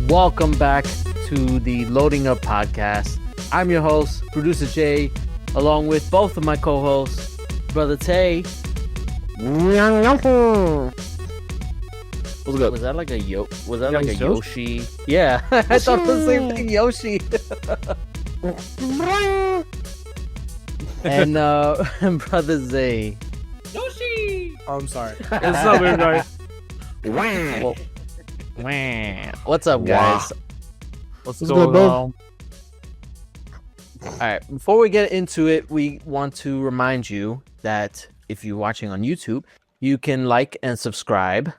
Welcome back to the Loading Up podcast. I'm your host, producer Jay, along with both of my co-hosts, Brother Tay. What's good? Was that like a Yoshi? Yeah, I thought it was the same thing, Yoshi. and Brother Zay. Yoshi! Oh, I'm sorry. What's up, everybody? What's up, guys? What's What's going good, bro? on? All right, before we get into it, we want to remind you that if you're watching on YouTube, you can like and subscribe,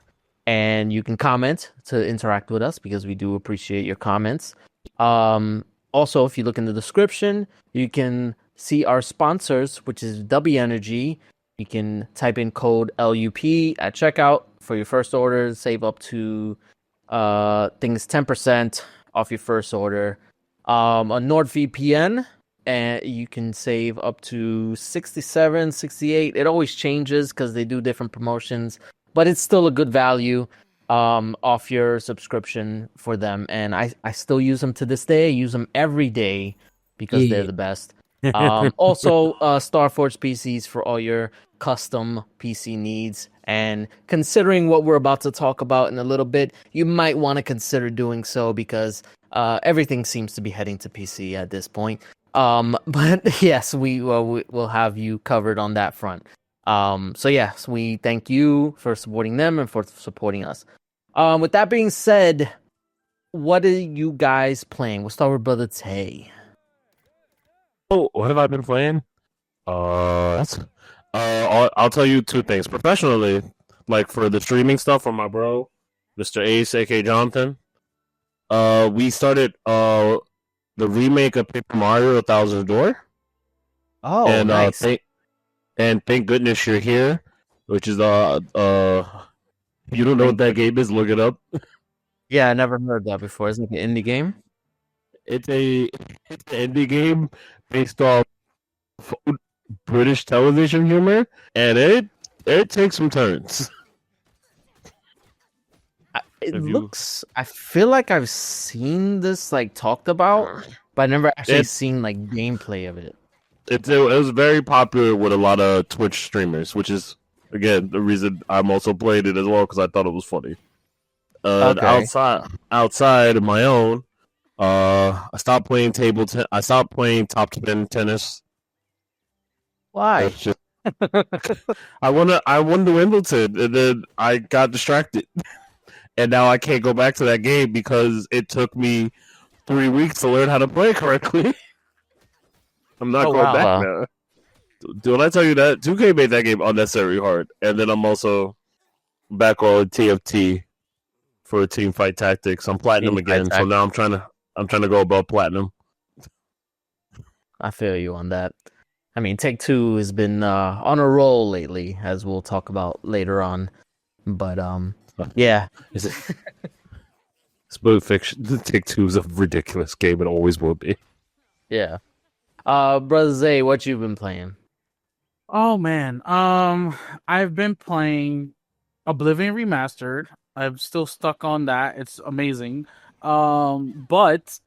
and you can comment to interact with us because we do appreciate your comments. Also, if you look in the description, you can see our sponsors, which is W Energy. You can type in code LUP at checkout for your first order, save up to 10% off your first order. On NordVPN, and you can save up to 67, 68. It always changes because they do different promotions, but it's still a good value off your subscription for them. And I still use them to this day. I use them every day because they're the best. Also, Starforge PCs for all your custom PC needs. And considering what we're about to talk about in a little bit, you might want to consider doing so because everything seems to be heading to PC at this point. But yes, we'll have you covered on that front. So yes, we thank you for supporting them and for supporting us. With that being said, what are you guys playing? We'll start with Brother Tay. Oh, what have I been playing? I'll tell you two things. Professionally, like for the streaming stuff from my bro, Mr. Ace, aka Jonathan. We started the remake of Paper Mario: A Thousand Door. Oh, And nice. thank goodness you're here, which is if you don't know what that game is, look it up. Yeah, I never heard that before. Isn't it an indie game? It's an indie game based off British television humor, and it takes some turns. It Have you- looks. I feel like I've seen this like talked about, but I never actually It- seen like gameplay of it. It was very popular with a lot of Twitch streamers, which is again the reason I'm also playing it as well because I thought it was funny. Okay. Outside of my own, I stopped playing I stopped playing top 10 tennis. Why? That's just I won the Wimbledon, and then I got distracted, and now I can't go back to that game because it took me 3 weeks to learn how to play correctly. I'm not going back now. Dude, I tell you that 2K made that game unnecessarily hard, and then I'm also back on TFT for Team Fight Tactics. I'm platinum Team Fight again, so now I'm trying to go above platinum. I feel you on that. I mean, Take-Two has been on a roll lately, as we'll talk about later on. But yeah, Is it? Smooth Fiction. Take-Two is a ridiculous game. It always will be. yeah. Brother Zay, what you been playing? Oh, man. I've been playing Oblivion Remastered. I'm still stuck on that. It's amazing. But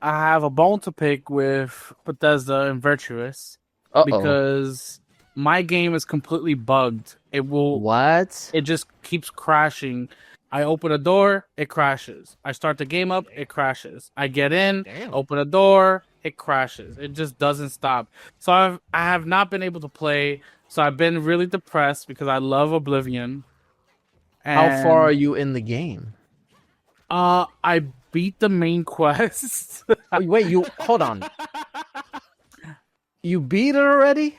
I have a bone to pick with Bethesda and Virtuous because my game is completely bugged. What? It just keeps crashing. I open a door, it crashes. I start the game up, it crashes. I get in, open a door, it crashes. It just doesn't stop. So I have not been able to play. So I've been really depressed because I love Oblivion. How far are you in the game? I beat the main quest. Wait, hold on. You beat it already?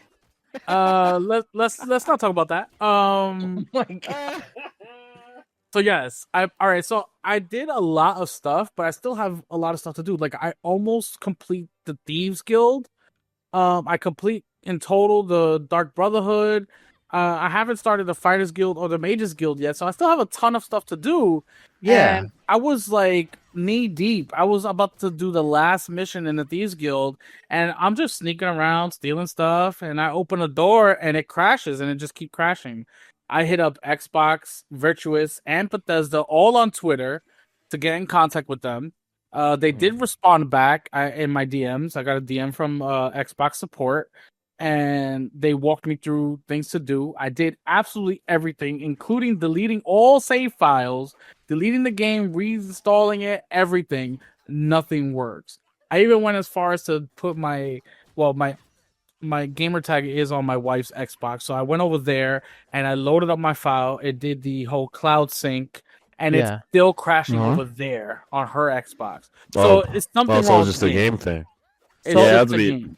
Let's not talk about that. Oh my god. So yes, all right. So I did a lot of stuff, but I still have a lot of stuff to do. Like I almost complete the Thieves Guild. I complete in total the Dark Brotherhood. I haven't started the Fighters Guild or the Mages Guild yet, so I still have a ton of stuff to do. Yeah. And I was like knee deep. I was about to do the last mission in the Thieves Guild, and I'm just sneaking around, stealing stuff, and I open a door and it crashes, and it just keeps crashing. I hit up Xbox, Virtuous, and Bethesda all on Twitter, to get in contact with them. They did respond back in my DMs. I got a DM from Xbox support, and they walked me through things to do. I did absolutely everything, including deleting all save files, deleting the game, reinstalling it, everything. Nothing works. I even went as far as to put my gamer tag is on my wife's Xbox, so I went over there and I loaded up my file. It did the whole cloud sync, and it's still crashing over there on her Xbox. So it's something so wrong. It's just a game thing. It's just a game.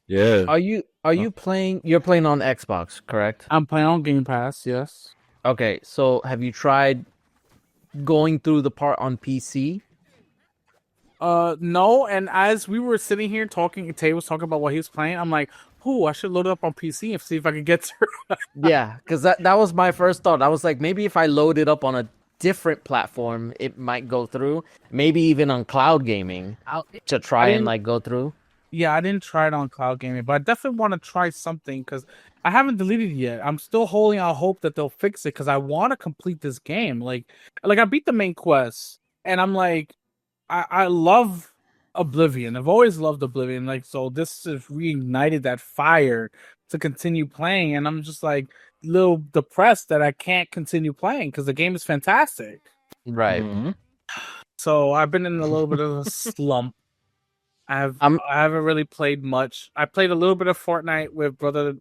Yeah. Are you playing? You're playing on Xbox, correct? I'm playing on Game Pass. Yes. Okay, so have you tried going through the part on PC? No. And as we were sitting here talking, Tay was talking about what he was playing. I'm like, I should load it up on PC and see if I can get through. Yeah, because that was my first thought. I was like, maybe if I load it up on a different platform, it might go through. Maybe even on cloud gaming to try and like go through. Yeah, I didn't try it on cloud gaming, but I definitely want to try something because I haven't deleted it yet. I'm still holding out hope that they'll fix it because I want to complete this game. Like I beat the main quest, and I'm like, I love Oblivion. I've always loved Oblivion. Like, so this has reignited that fire to continue playing, and I'm just like a little depressed that I can't continue playing because the game is fantastic. Right. Mm-hmm. So I've been in a little bit of a slump. I haven't really played much. I played a little bit of Fortnite with brother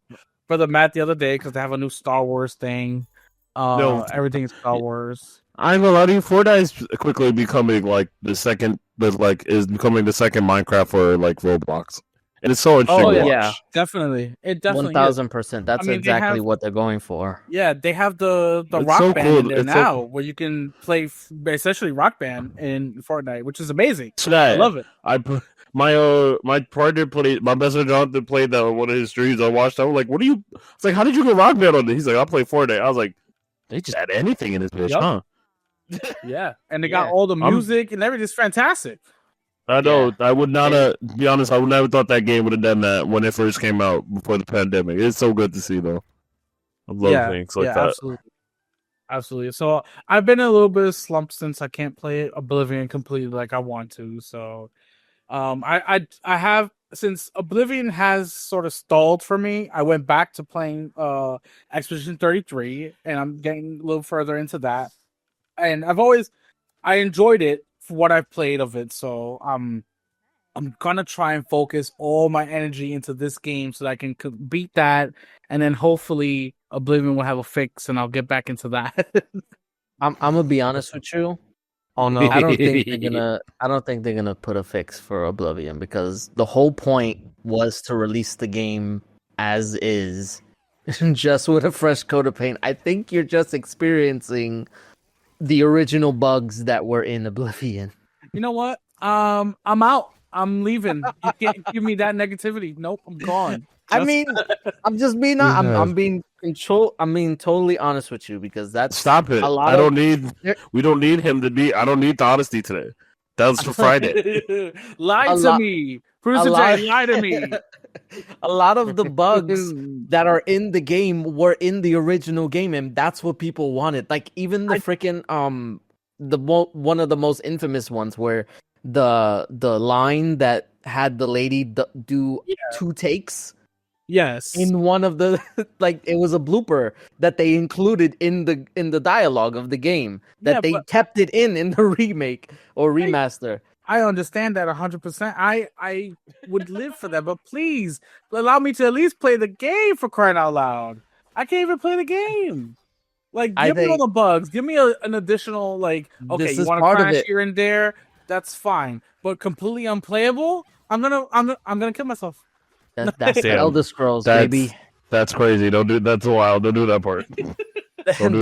Matt the other day because they have a new Star Wars thing. Everything's Star Wars. I ain't gonna lie to you, Fortnite is quickly becoming like is becoming the second Minecraft for like Roblox, and it's so interesting. Oh to watch. yeah, definitely. It definitely 1000%. That's exactly what they're going for. Yeah, they have the Rock so Band cool. in there now, where you can play essentially Rock Band in Fortnite, which is amazing. I love it. My partner played. My best friend Jonathan played that on one of his streams. I watched. I was like, "What do you?" It's like, "How did you get Rock Band on it?" He's like, "I play Fortnite." I was like, "They just add anything in this bitch, huh?" Yeah, and they got all the music and everything. It's fantastic. I know. Yeah. I would not be honest. I would never thought that game would have done that when it first came out before the pandemic. It's so good to see, though. I love things like that. Absolutely. So I've been in a little bit of slump since I can't play Oblivion completely like I want to. So, I have, since Oblivion has sort of stalled for me, I went back to playing Expedition 33, and I'm getting a little further into that. And I enjoyed it for what I've played of it. So I'm gonna try and focus all my energy into this game so that I can beat that, and then hopefully Oblivion will have a fix, and I'll get back into that. I'm gonna be honest with you. Oh no, I don't think they're gonna put a fix for Oblivion, because the whole point was to release the game as is, just with a fresh coat of paint. I think you're just experiencing the original bugs that were in Oblivion. You know what? I'm out. I'm leaving. You can't give me that negativity. Nope, I'm gone. I mean, I'm just being I'm being totally honest with you, because that's stop it. We don't need him to be. I don't need the honesty today. That was for Friday. Lie to me. Lie to me. A lot of the bugs that are in the game were in the original game, and that's what people wanted. Like even the freaking one of the most infamous ones, where the line that had the lady do 2 takes. Yes. In one of the it was a blooper that they included in the dialogue of the game that they kept it in the remake or remaster. I understand that 100%. I would live for that, but please allow me to at least play the game, for crying out loud. I can't even play the game. Like, give me all the bugs. Give me an additional, okay, you want to crash here and there, that's fine. But completely unplayable, I'm gonna kill myself. That's the Elder Scrolls, baby. That's crazy. Don't do that's wild. Don't do that part. Don't do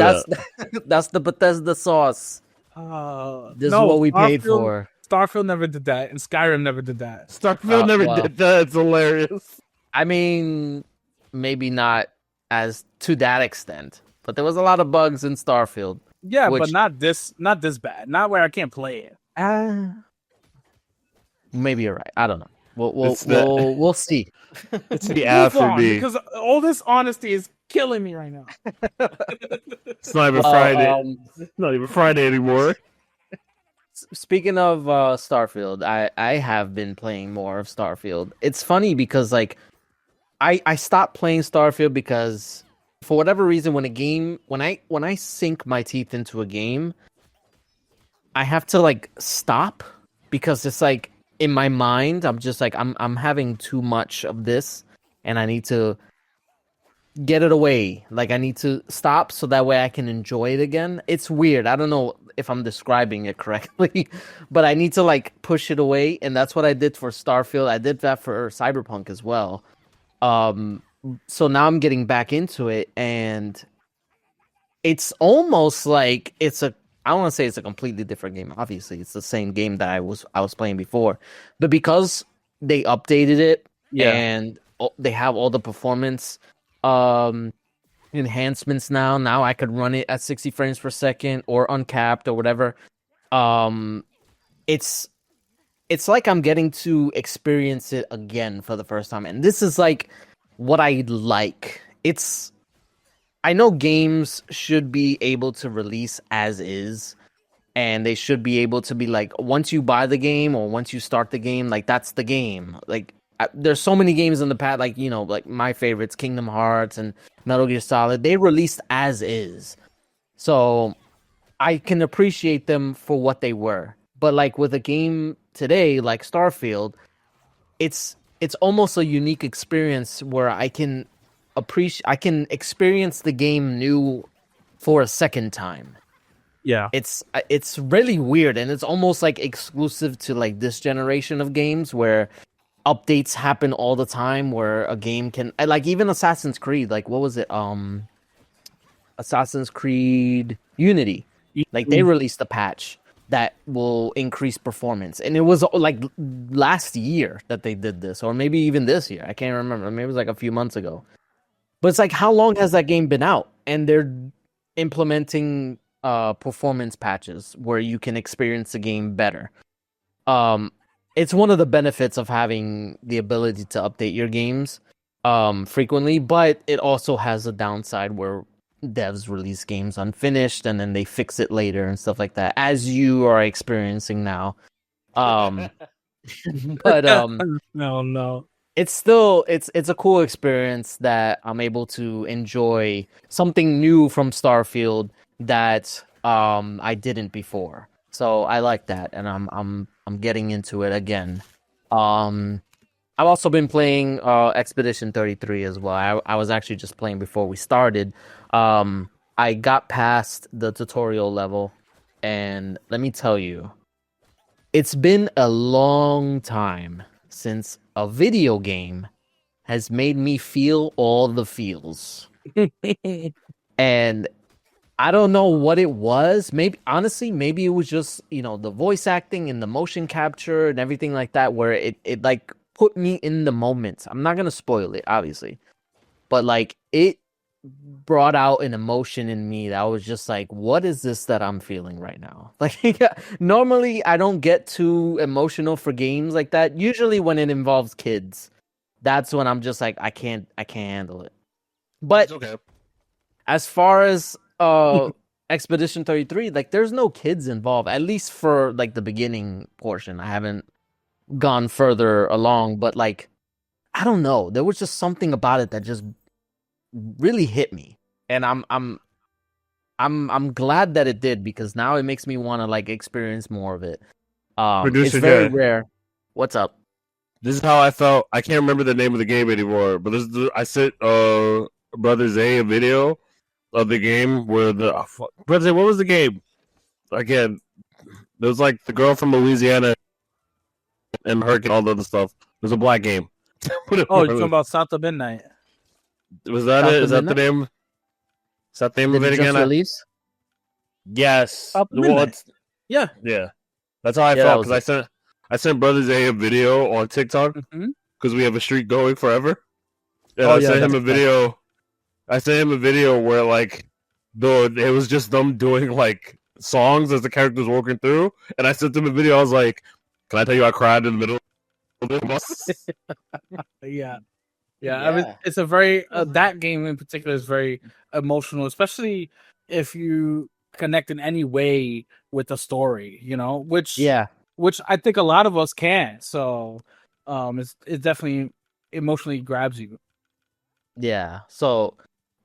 that's the Bethesda sauce. This is what we paid for. Starfield never did that, and Skyrim never did that. Starfield never did that. It's hilarious. I mean, maybe not as to that extent, but there was a lot of bugs in Starfield. Yeah, but not this bad. Not where I can't play it. Maybe you're right. I don't know. We'll see. It's the app for me, because all this honesty is killing me right now. It's not even Friday. It's not even Friday anymore. Speaking of Starfield, I have been playing more of Starfield. It's funny because like I stopped playing Starfield because for whatever reason when I sink my teeth into a game, I have to like stop because it's like in my mind I'm just like I'm having too much of this and I need to get it away. Like I need to stop so that way I can enjoy it again. It's weird. I don't know if I'm describing it correctly, but I need to like push it away, and that's what I did for Starfield. I did that for Cyberpunk as well. Um, so now I'm getting back into it, and it's almost like it's a. I don't want to say it's a completely different game. Obviously, it's the same game that I was playing before, but because they updated it and they have all the performance um enhancements now I could run it at 60 frames per second or uncapped or whatever. um it's it's like I'm getting to experience it again for the first time, and this is like what I like. It's I know games should be able to release as is, and they should be able to be like once you buy the game or once you start the game, like that's the game. Like there's so many games in the past, like like my favorites, Kingdom Hearts and Metal Gear Solid. They released as is, so I can appreciate them for what they were. But like with a game today, like Starfield, it's almost a unique experience where I can experience the game new for a second time. Yeah. It's really weird, and it's almost like exclusive to like this generation of games where updates happen all the time, where a game can like even Assassin's Creed, like what was it? Assassin's Creed Unity. Like they released a patch that will increase performance, and it was like last year that they did this, or maybe even this year. I can't remember. Maybe it was like a few months ago. But it's like, how long has that game been out? And they're implementing performance patches where you can experience the game better. It's one of the benefits of having the ability to update your games frequently, but it also has a downside where devs release games unfinished and then they fix it later and stuff like that, as you are experiencing now. But No. it's still it's a cool experience that I'm able to enjoy something new from Starfield that I didn't before. So I like that, and I'm getting into it again. I've also been playing Expedition 33 as well. I was actually just playing before we started. I got past the tutorial level, and let me tell you, it's been a long time since a video game has made me feel all the feels. And I don't know what it was. Maybe honestly, maybe it was just, the voice acting and the motion capture and everything like that, where it like put me in the moment. I'm not gonna spoil it, obviously. But like it brought out an emotion in me that I was just like, what is this that I'm feeling right now? Like normally I don't get too emotional for games like that. Usually when it involves kids, that's when I'm just like, I can't handle it. But It's okay. as far as Expedition 33, like there's no kids involved, at least for like the beginning portion. I haven't gone further along, but like I don't know, there was just something about it that just really hit me, and I'm glad that it did, because now it makes me want to like experience more of it. Producer It's very Jay. rare. What's up? This is how I felt. I can't remember the name of the game anymore, but I sent Brother Zay a video of the game where Brother Zay, what was the game? Again, there was like the girl from Louisiana and Hurricane, all the other stuff. It was a black game. Oh, you're talking about South of Midnight. Was that South it? of Is that the Midnight? name? Is that the name Did of it it just again? release? Yes. South of Well, Midnight. Yeah. That's how I Yeah, felt, that was because I sent Brother Zay a video on TikTok Mm-hmm. because we have a streak going forever, and Oh, I yeah, sent him that's a video. I sent him a video where like it was just them doing like songs as the characters walking through, and I sent him a video. I was like, "Can I tell you I cried in the middle of the bus?" Yeah. I mean, it's a very that game in particular is very emotional, especially if you connect in any way with the story, Yeah, which I think a lot of us can. So, it definitely emotionally grabs you. yeah. So,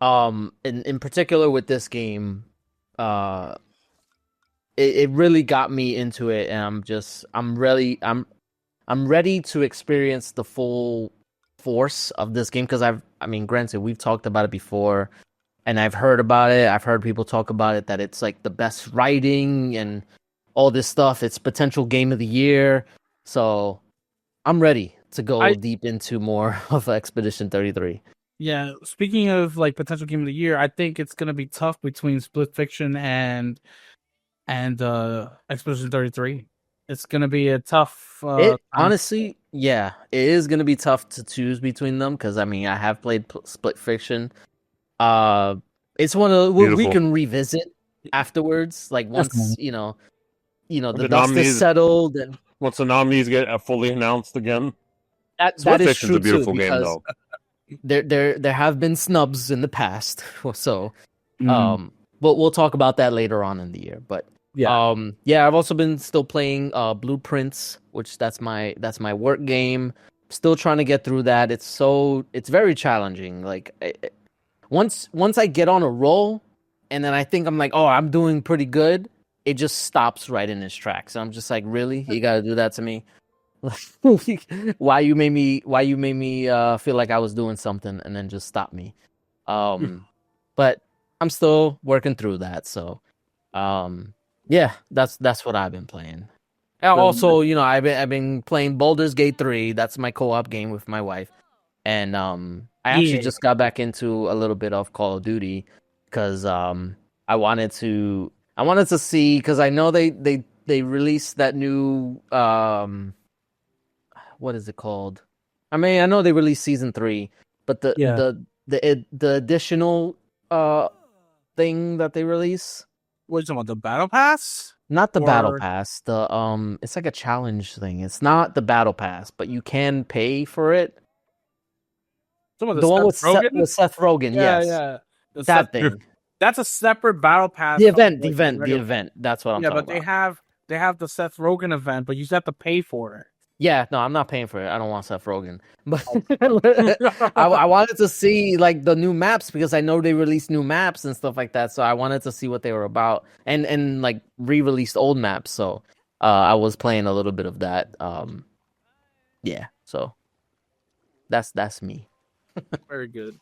in particular with this game, uh, it really got me into it, and I'm ready to experience the full force of this game because I mean, granted, we've talked about it before, and I've heard about it. I've heard people talk about it that it's like the best writing and all this stuff. It's potential game of the year. So I'm ready to go deep into more of Expedition 33. Yeah, speaking of like potential game of the year, I think it's gonna be tough between Split Fiction and Expedition 33. It's gonna be a tough It time. honestly, yeah, it is gonna be tough to choose between them because I mean I have played Split Fiction. Uh, it's one of we Beautiful. can revisit afterwards, like once Definitely. the The dust is nominees, settled, and once the nominees get fully announced again. that Split is Fiction's true a beautiful too game, because though. there have been snubs in the past, so Mm, but we'll talk about that later on in the year. But yeah. yeah, I've also been still playing Blueprints, which that's my work game. Still trying to get through that. It's very challenging. Like once I get on a roll, and then I think I'm like, oh, I'm doing pretty good. It just stops right in its tracks. And I'm just like, really, you got to do that to me? Why you made me feel like I was doing something and then just stop me? But I'm still working through that. So, yeah, that's what I've been playing. And also, I've been playing Baldur's Gate 3. That's my co-op game with my wife. And I actually Yeah. just got back into a little bit of Call of Duty because I wanted to see because I know they released that new what is it called? I mean, I know they released season 3, but Yeah. the additional thing that they release, What are you talking about? The battle pass? not the battle Or pass, the it's like a challenge thing. It's not the battle pass, but you can pay for it. some of the The one Seth Rogen? with Seth Rogen, Yeah, yes. yeah. The That Seth, thing. that's a separate battle pass. The from, event, like, the regular- event. That's what I'm Yeah, talking but about. they have the Seth Rogen event, but you just have to pay for it. Yeah, no, I'm not paying for it. I don't want Seth Rogen. But Oh. I wanted to see like the new maps because I know they released new maps and stuff like that. So I wanted to see what they were about and like re-released old maps. So I was playing a little bit of that. Yeah, so that's me. Very good.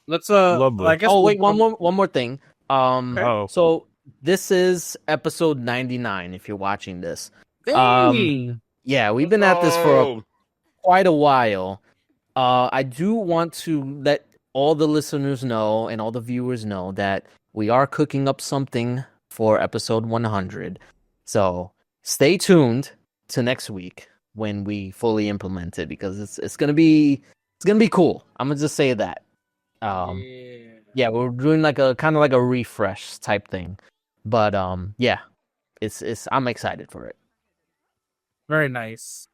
Let's Lovely. I guess Oh we'll- wait, one more thing. Oh. So this is episode 99 if you're watching this. Dang. Yeah, we've been at this for Oh. quite a while. I do want to let all the listeners know and all the viewers know that we are cooking up something for episode 100. So stay tuned to next week when we fully implement it because it's gonna be cool. I'm gonna just say that. Yeah, we're doing like a kind of like a refresh type thing, but yeah, it's I'm excited for it. Very nice.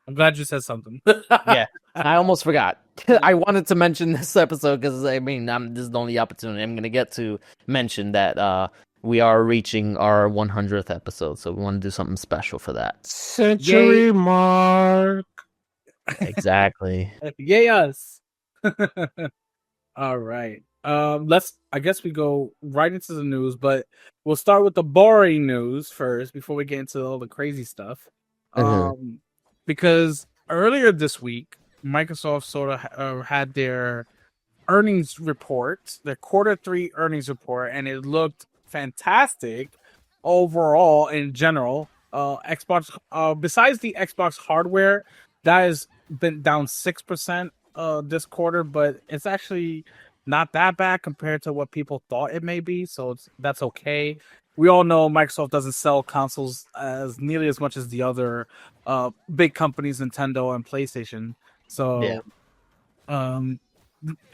I'm glad you said something. Yeah, I almost forgot. I wanted to mention this episode because I mean, this is the only opportunity I'm going to get to mention that we are reaching our 100th episode, so we want to do something special for that. Century Yay. mark. Exactly. Yay us. All right. I guess we go right into the news, but we'll start with the boring news first before we get into all the crazy stuff. Because earlier this week, Microsoft sort of had their earnings report, their quarter 3 earnings report, and it looked fantastic overall in general. Xbox, besides the Xbox hardware, that has been down 6% this quarter, but it's actually not that bad compared to what people thought it may be. So that's okay. We all know Microsoft doesn't sell consoles as nearly as much as the other big companies, Nintendo and PlayStation. So, Yeah.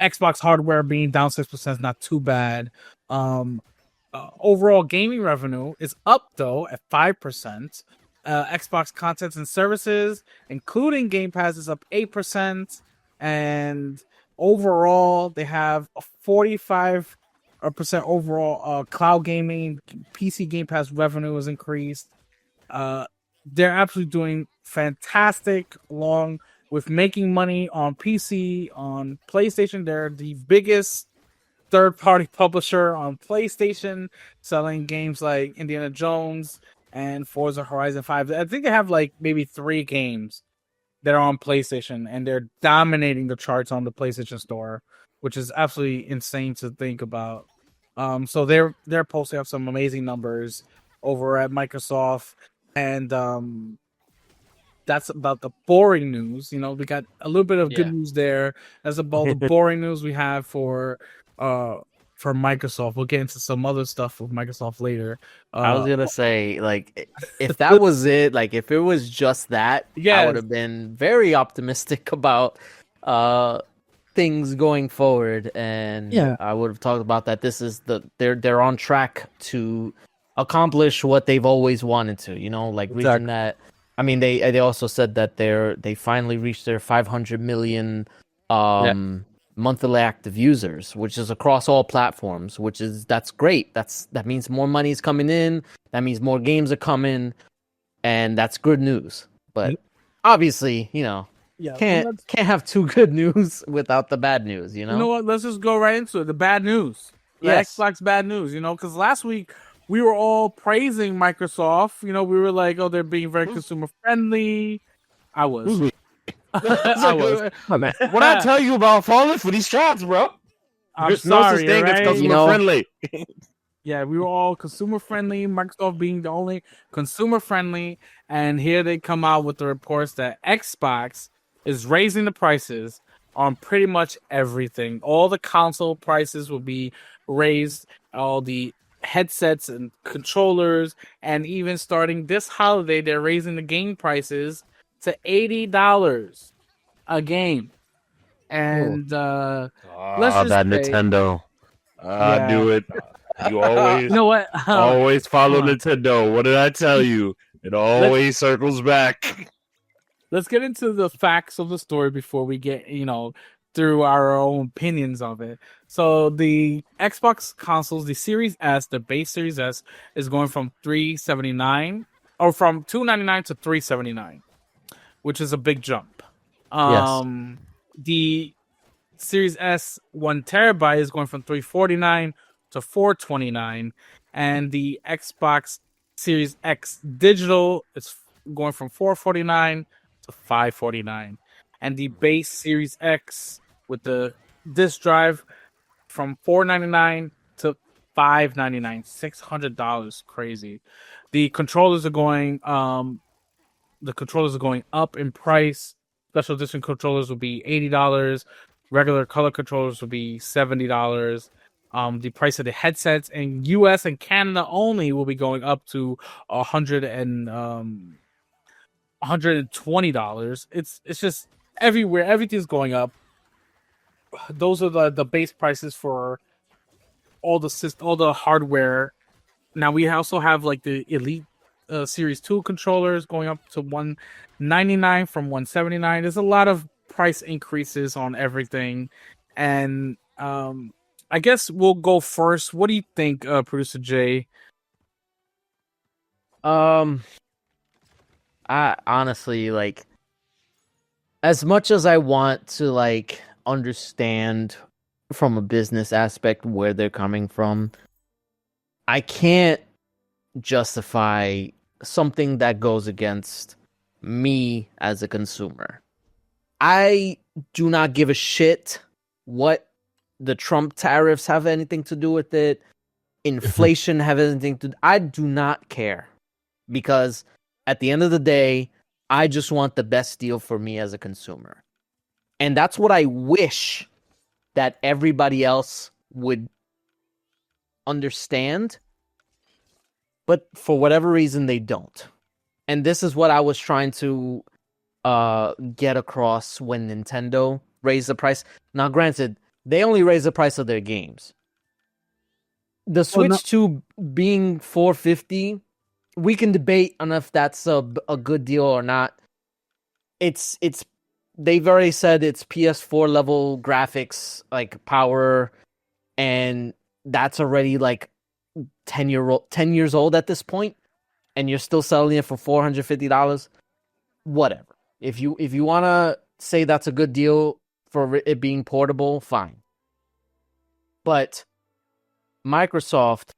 Xbox hardware being down 6% is not too bad. Overall gaming revenue is up though at 5%. Xbox content and services, including Game Pass, is up 8%. And overall, they have 45 overall. Cloud gaming, PC Game Pass revenue has increased. They're absolutely doing fantastic along with making money on PC, on PlayStation. They're the biggest third-party publisher on PlayStation, selling games like Indiana Jones and Forza Horizon 5. I think they have like maybe 3 games that are on PlayStation, and they're dominating the charts on the PlayStation Store, which is absolutely insane to think about. So they're posting up some amazing numbers over at Microsoft, and that's about the boring news. You know, we got a little bit of good Yeah. news there. That's about the boring news we have for Microsoft. We'll get into some other stuff with Microsoft later. I was gonna say, like, if that was it, like, if it was just that, I Yes. would have been very optimistic about things going forward, and Yeah. I would have talked about that. This is they're on track to accomplish what they've always wanted to. You know, like reaching Exactly. that. I mean, they also said that they finally reached their 500 million monthly active users, which is across all platforms, that's great. That means more money is coming in. That means more games are coming, and that's good news. But obviously, you know, Yeah. can't have too good news without the bad news. You know. You know what? Let's just go right into it. The bad news. The Yes. Xbox bad news, you know, because last week we were all praising Microsoft. You know, we were like, oh, they're being very consumer friendly. I was. I was. Oh, man. What I tell you about falling for these traps, bro? I'm There's sorry, no such thing right? as customer You know- friendly. Yeah, we were all consumer friendly, Microsoft being the only consumer friendly, and here they come out with the reports that Xbox is raising the prices on pretty much everything. All the console prices will be raised, all the headsets and controllers, and even starting this holiday, they're raising the game prices to $80 a game. And let's just that say- Nintendo. I Yeah. knew it. You always you know what? always follow Come on. Nintendo. What did I tell you? It always circles back. Let's get into the facts of the story before we get, you know, through our own opinions of it. So the Xbox consoles, the Series S, the base Series S, is going from $379 or from $299 to $379, which is a big jump. The Series S 1 terabyte is going from $349 to $429, and the Xbox Series X digital is going from $449 to $549, and the base Series X with the disk drive from $499 to $599, $600, crazy. The controllers are going up in price. Special edition controllers will be $80. Regular color controllers will be $70. The price of the headsets in US and Canada only will be going up to $120. It's just everywhere. Everything's going up. Those are the base prices for all the hardware. Now we also have like the Elite Series 2 controllers going up to $199 from $179. There's a lot of price increases on everything, and I guess we'll go first. What do you think, Producer Jay? I honestly, like, as much as I want to, like, understand from a business aspect where they're coming from, I can't justify something that goes against me as a consumer. I do not give a shit what the Trump tariffs have anything to do with it. Inflation have anything to. I do not care, because at the end of the day, I just want the best deal for me as a consumer, and that's what I wish that everybody else would understand. But for whatever reason, they don't. And this is what I was trying to get across when Nintendo raised the price. Now, granted, they only raised the price of their games. The Switch 2 being $450, we can debate on if that's a good deal or not. It's they've already said it's PS4 level graphics, like power, and that's already like 10 years old at this point, and you're still selling it for $450. Whatever. If you want to say that's a good deal for it being portable, fine. But Microsoft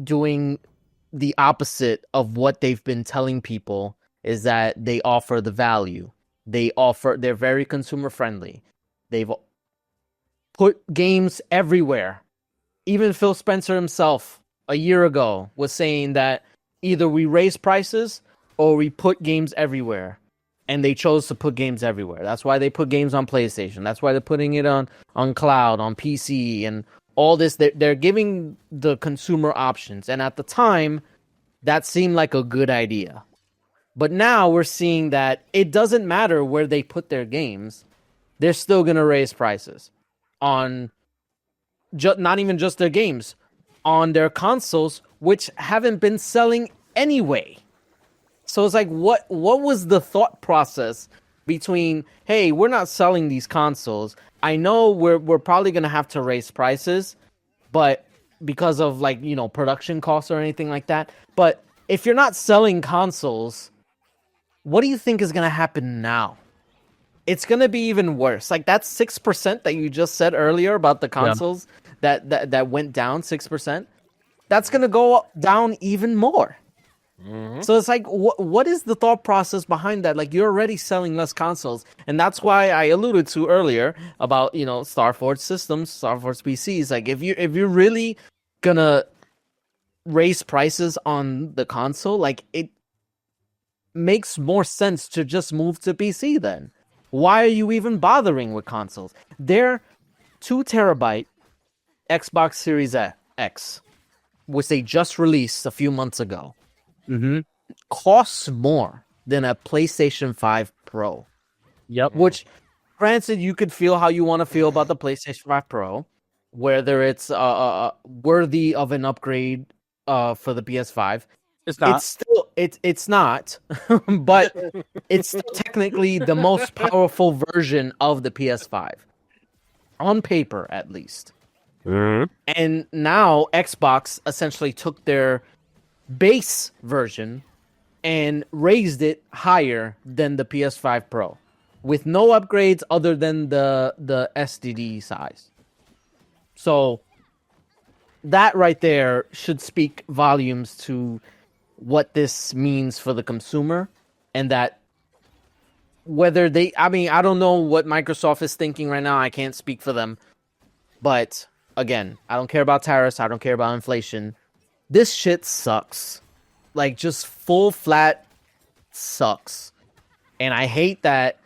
doing the opposite of what they've been telling people is that they offer the value. They're very consumer friendly. They've put games everywhere. Even Phil Spencer himself a year ago was saying that either we raise prices or we put games everywhere. And they chose to put games everywhere. That's why they put games on PlayStation. That's why they're putting it on cloud, on PC, and all this. They're giving the consumer options. And at the time, that seemed like a good idea. But now we're seeing that it doesn't matter where they put their games. They're still going to raise prices on not even just their games, on their consoles, which haven't been selling anyway. So it's like, what was the thought process between, hey, we're not selling these consoles. I know we're probably going to have to raise prices, but because of like, production costs or anything like that. But if you're not selling consoles, what do you think is going to happen now? It's going to be even worse. Like that 6% that you just said earlier about the consoles that went down 6%, that's going to go down even more. Mm-hmm. So it's like, what is the thought process behind that? Like, you're already selling less consoles, and that's why I alluded to earlier about StarForge systems, StarForge PCs. Like, if you're really gonna raise prices on the console, like, it makes more sense to just move to PC. Then why are you even bothering with consoles? Their 2 terabyte Xbox Series X, which they just released a few months ago. Mm-hmm. Costs more than a PlayStation 5 Pro. Yep. Which, granted, you could feel how you want to feel about the PlayStation 5 Pro, whether it's worthy of an upgrade for the PS5. It's not. It's still it's not, but it's still technically the most powerful version of the PS5 on paper, at least. Mm-hmm. And now Xbox essentially took their base version and raised it higher than the PS5 Pro with no upgrades other than the SSD size. So that right there should speak volumes to what this means for the consumer, and that whether I don't know what Microsoft is thinking right now. I can't speak for them, but again, I don't care about tariffs. I don't care about inflation. This shit sucks. Like, just full flat sucks. And I hate that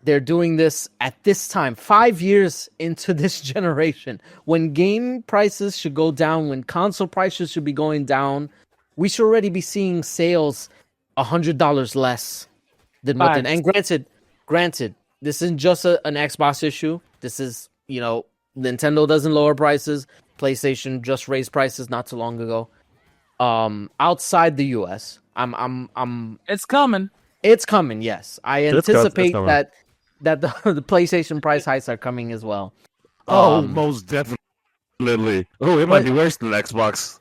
they're doing this at this time, 5 years into this generation, when game prices should go down, when console prices should be going down. We should already be seeing sales $100 less than what. And granted, this isn't just an Xbox issue. This is, Nintendo doesn't lower prices. PlayStation just raised prices not too long ago. Outside the US, it's coming. It's coming, yes. I anticipate coming. that the PlayStation price hikes are coming as well. Most definitely. Oh, it might be worse than Xbox.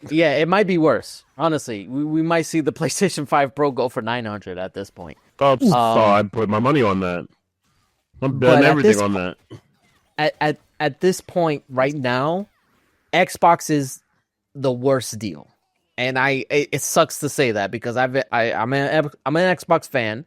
Yeah, it might be worse. Honestly, we might see the PlayStation 5 Pro go for $900 at this point. I'd put my money on that. I'm betting everything on that. At this point right now, Xbox is the worst deal. And it sucks to say that because I'm an Xbox fan,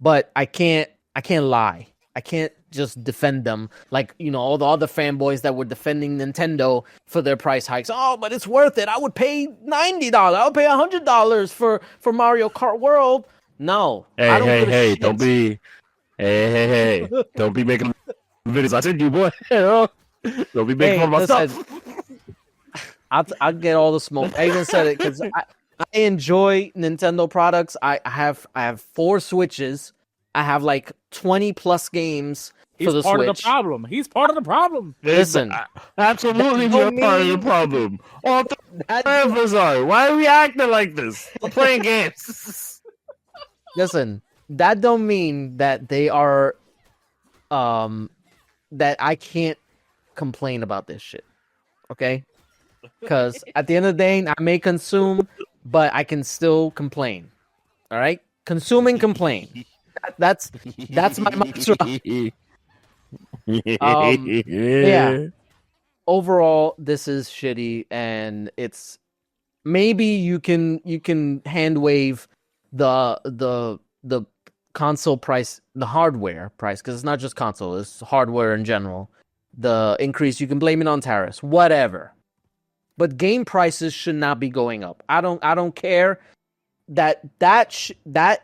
but I can't lie. I can't just defend them like all the other fanboys that were defending Nintendo for their price hikes. Oh, but it's worth it. I would pay $90. I would pay $100 for Mario Kart World. No. Hey! Don't be making videos. I said you, boy. Don't be making fun of myself. I'll get all the smoke. I even said it because I enjoy Nintendo products. I have 4 Switches. I have like 20 plus games for the Switch. He's part of the problem. Listen, absolutely, you're part of the problem. All 3 of us are. Why are we acting like this? We're playing games. Listen, that don't mean that they are, that I can't complain about this shit. Okay, because at the end of the day, I may consume, but I can still complain. All right, consume and complain. That's my mantra. Yeah. Overall, this is shitty, and it's maybe you can hand wave the console price, the hardware price, because it's not just console, it's hardware in general. The increase, you can blame it on tariffs, whatever. But game prices should not be going up. I don't care. That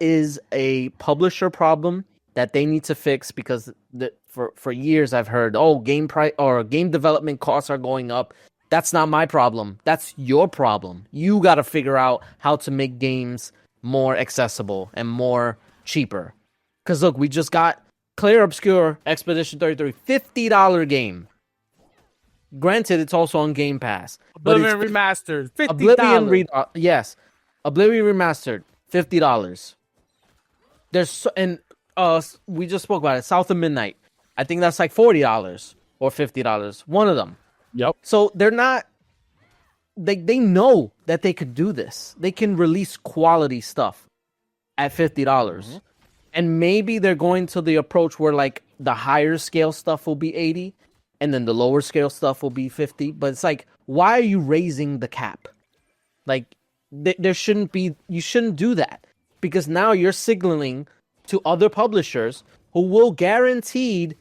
is a publisher problem that they need to fix, because for years I've heard, game price or game development costs are going up. That's not my problem. That's your problem. You got to figure out how to make games more accessible and more cheaper. Because look, we just got Clair Obscur Expedition 33, $50 game. Granted, it's also on Game Pass. Oblivion Remastered, $50. Yes, Oblivion Remastered, $50. We just spoke about it. South of Midnight, I think that's like $40 or $50. One of them. Yep. So they're not. They know that they could do this. They can release quality stuff at $50, and maybe they're going to the approach where like the higher scale stuff will be 80, and then the lower scale stuff will be 50. But it's like, why are you raising the cap? Like, there shouldn't be. You shouldn't do that, because now you're signaling to other publishers who will guaranteed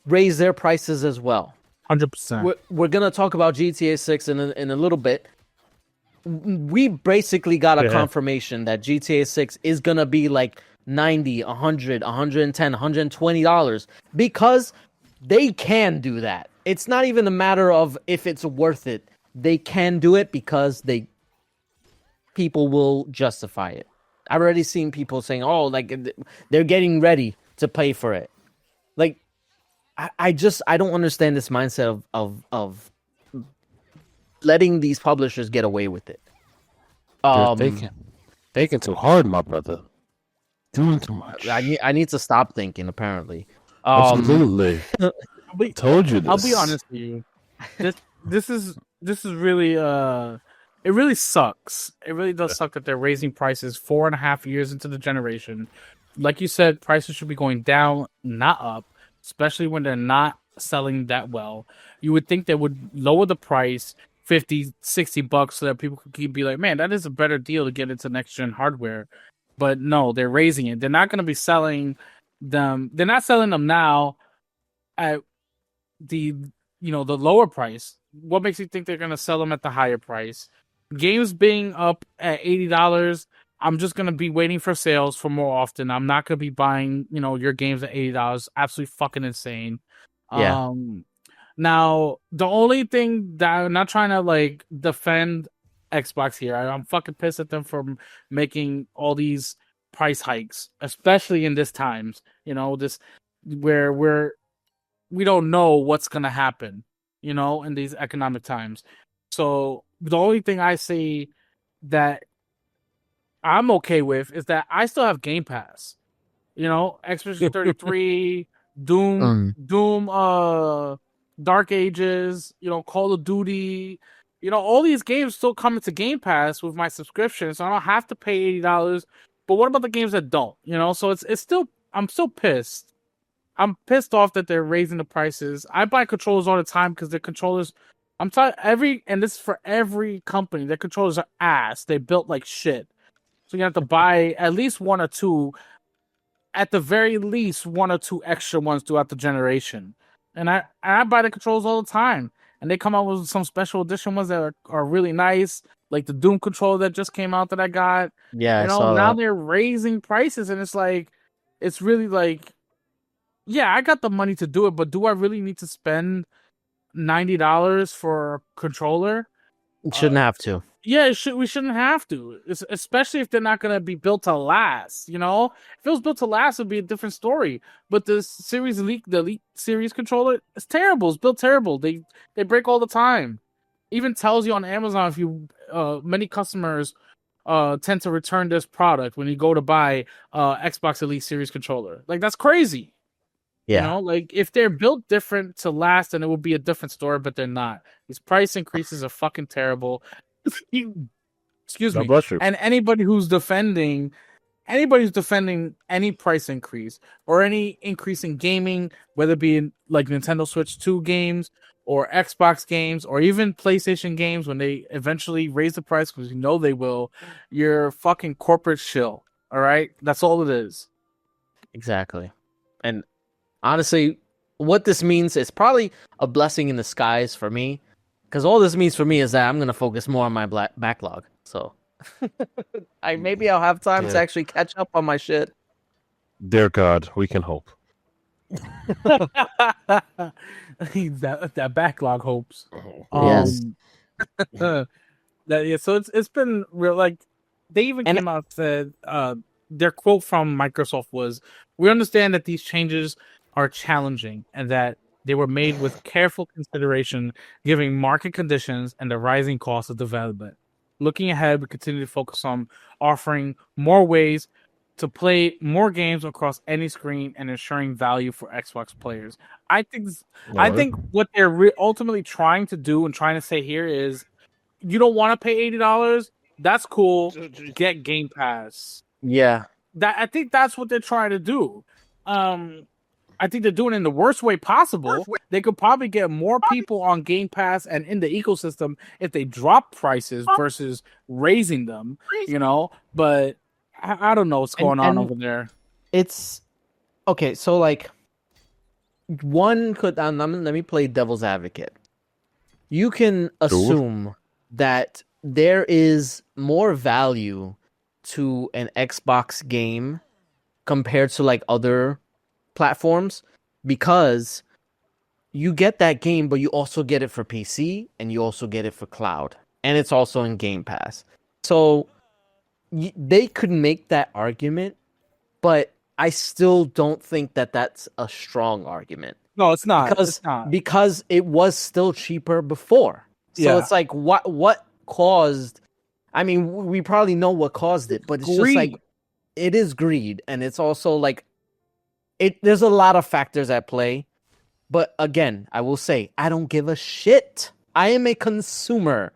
raise their prices as well. 100%. We're gonna talk about GTA 6 in a little bit. We basically got a confirmation that GTA 6 is gonna be like $90, $100, $110, $120, because they can do that. It's not even a matter of if it's worth it. They can do it because people will justify it. I've already seen people saying, "Oh, like they're getting ready to pay for it." Like, I don't understand this mindset of letting these publishers get away with it. Thinking too hard, my brother. Doing too much. I need to stop thinking. Apparently, absolutely. Told you this. I'll be honest with you. This is really it really sucks. It really does suck that they're raising prices 4.5 years into the generation. Like you said, prices should be going down, not up. Especially when they're not selling that well. You would think they would lower the price $50, $60 so that people could be like, man, that is a better deal to get into next gen hardware. But no, they're raising it. They're not going to be selling them. They're not selling them now at the lower price. What makes you think they're going to sell them at the higher price? Games being up at $80, I'm just gonna be waiting for sales for more often. I'm not gonna be buying, your games at $80. Absolutely fucking insane. Yeah. Now the only thing that I'm not trying to like defend Xbox here. I'm fucking pissed at them for making all these price hikes, especially in this times. This where we don't know what's gonna happen. In these economic times. So the only thing I say that I'm okay with is that I still have Game Pass. Expedition 33, Doom, Dark Ages, Call of Duty, all these games still come into Game Pass with my subscription, so I don't have to pay $80. But what about the games that don't? So it's still, I'm still pissed. I'm pissed off that they're raising the prices. I buy controllers all the time because their controllers, and this is for every company, their controllers are ass. They built like shit. So you have to buy at least one or two, at the very least, one or two extra ones throughout the generation. And I buy the controls all the time. And they come out with some special edition ones that are really nice, like the Doom controller that just came out that I got. Yeah, I saw now that. they're raising prices, and it's really like, yeah, I got the money to do it, but do I really need to spend $90 for a controller? Shouldn't have to. Yeah, we shouldn't have to, especially if they're not going to be built to last. If it was built to last, it'd be a different story. But the Elite Series controller, it's terrible. It's built terrible. They break all the time. Even tells you on Amazon if you many customers tend to return this product when you go to buy Xbox Elite Series controller. Like, that's crazy. Yeah. You know, like if they're built different to last, then it would be a different story, but they're not. These price increases are fucking terrible. Excuse God me. bless you. And anybody who's defending any price increase or any increase in gaming, whether it be in like Nintendo Switch 2 games or Xbox games or even PlayStation games, when they eventually raise the price, because you know they will, you're fucking corporate shill. All right? That's all it is. Exactly. And honestly, what this means is probably a blessing in disguise for me, because all this means for me is that I'm gonna focus more on my backlog. So, maybe I'll have time to Yeah. actually catch up on my shit. Dear God, we can hope. that backlog hopes. Yes. So it's been real. Like they even And- came out and said their quote from Microsoft was, "We understand that these changes are challenging and that they were made with careful consideration, given market conditions and the rising cost of development. Looking ahead, we continue to focus on offering more ways to play more games across any screen and ensuring value for Xbox players." I think what they're ultimately trying to do and trying to say here is, you don't want to pay $80. That's cool. Get Game Pass. Yeah. I think that's what they're trying to do. I think they're doing it in the worst way possible. They could probably get more people on Game Pass and in the ecosystem if they drop prices versus raising them. You know, but I don't know what's going on over there. It's okay. So like, one could let me play devil's advocate. You can assume that there is more value to an Xbox game compared to like other platforms, because you get that game, but you also get it for PC and you also get it for cloud, and it's also in Game Pass. So they could make that argument, but I still don't think that that's a strong argument. No, it's not. Because it was still cheaper before. So it's like, what caused? I mean, we probably know what caused it, but it's just like, it is greed, and it's also like, there's a lot of factors at play. But again, I will say, I don't give a shit. I am a consumer.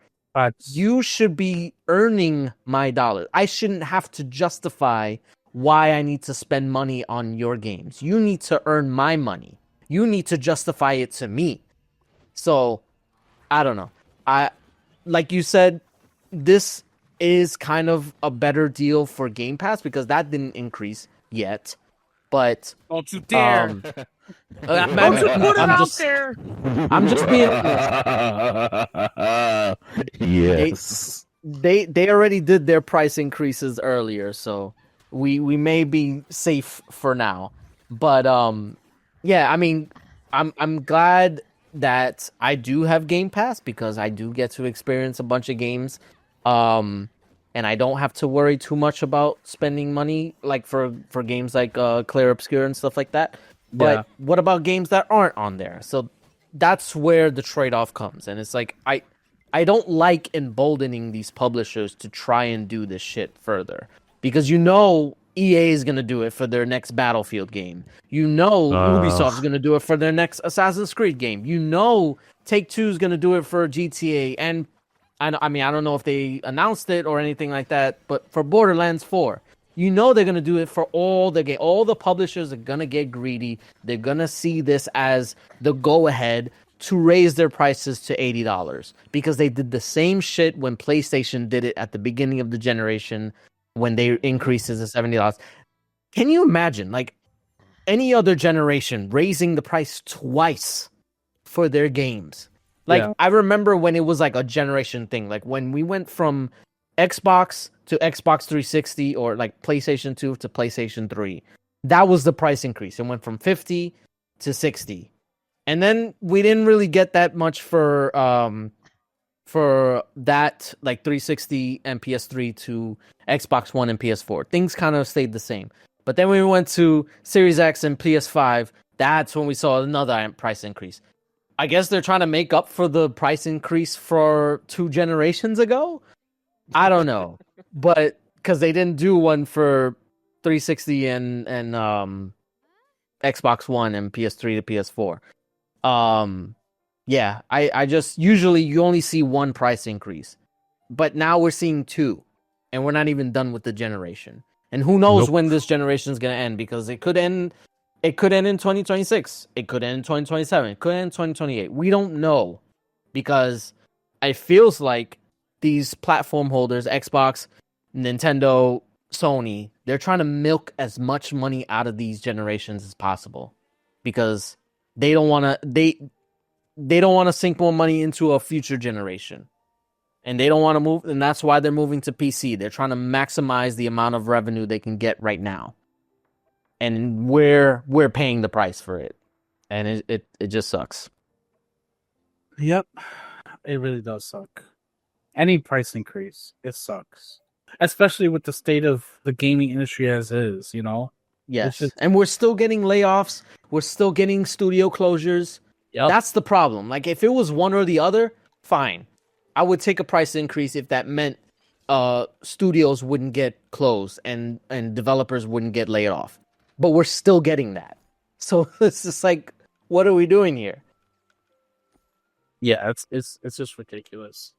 You should be earning my dollar. I shouldn't have to justify why I need to spend money on your games. You need to earn my money. You need to justify it to me. So, I don't know. Like you said, this is kind of a better deal for Game Pass because that didn't increase yet. But don't you dare! Don't you put it out there! I'm just being. Yes. They already did their price increases earlier, so we may be safe for now. But yeah, I mean, I'm glad that I do have Game Pass because I do get to experience a bunch of games. And I don't have to worry too much about spending money like for games like Clair Obscur and stuff like that. But what about games that aren't on there? So that's where the trade-off comes. And it's like, I don't like emboldening these publishers to try and do this shit further. Because you know EA is going to do it for their next Battlefield game. You know Ubisoft is going to do it for their next Assassin's Creed game. You know Take-Two is going to do it for GTA. And I mean, I don't know if they announced it or anything like that, but for Borderlands 4, you know they're going to do it for all the game. All the publishers are going to get greedy. They're going to see this as the go-ahead to raise their prices to $80 because they did the same shit when PlayStation did it at the beginning of the generation when they increased it to $70. Can you imagine, like, any other generation raising the price twice for their games? Like, I remember when it was like a generation thing, like when we went from Xbox to Xbox 360 or like PlayStation 2 to PlayStation 3. That was the price increase. It went from 50 to 60. And then we didn't really get that much for that, like 360 and PS3 to Xbox One and PS4. Things kind of stayed the same. But then when we went to Series X and PS5, that's when we saw another price increase. I guess they're trying to make up for the price increase for 2 generations ago. I don't know, but because they didn't do one for 360 and Xbox One and PS3 to PS4. Yeah, I just usually you only see one price increase, but now we're seeing two, and we're not even done with the generation. And who knows when this generation is gonna end? Because it could end. It could end in 2026. It could end in 2027. It could end in 2028. We don't know, because it feels like these platform holders, Xbox, Nintendo, Sony, they're trying to milk as much money out of these generations as possible, because they don't want to. They don't want to sink more money into a future generation, and they don't want to move, and that's why they're moving to PC. They're trying to maximize the amount of revenue they can get right now, and we're paying the price for it, and it just sucks. Yep, it really does suck. Any price increase, it sucks, especially with the state of the gaming industry as is. Yes, and we're still getting layoffs. We're still getting studio closures. Yep. That's the problem. Like, if it was one or the other, fine. I would take a price increase if that meant studios wouldn't get closed and developers wouldn't get laid off. But we're still getting that. So it's just like, what are we doing here? Yeah, it's just ridiculous.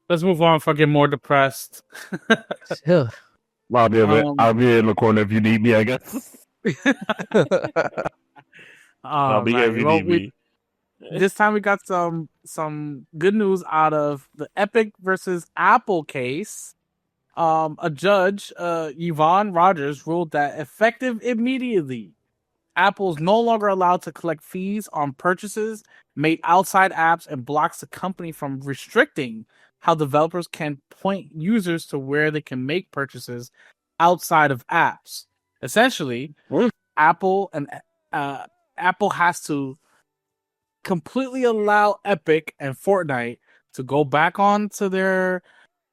Let's move on before I get more depressed. I'll be in the corner if you need me, I guess. I'll be here if you need me. This time we got some good news out of the Epic versus Apple case. A judge, Yvonne Rogers, ruled that effective immediately, Apple's no longer allowed to collect fees on purchases made outside apps, and blocks the company from restricting how developers can point users to where they can make purchases outside of apps. Essentially, Apple has to completely allow Epic and Fortnite to go back onto their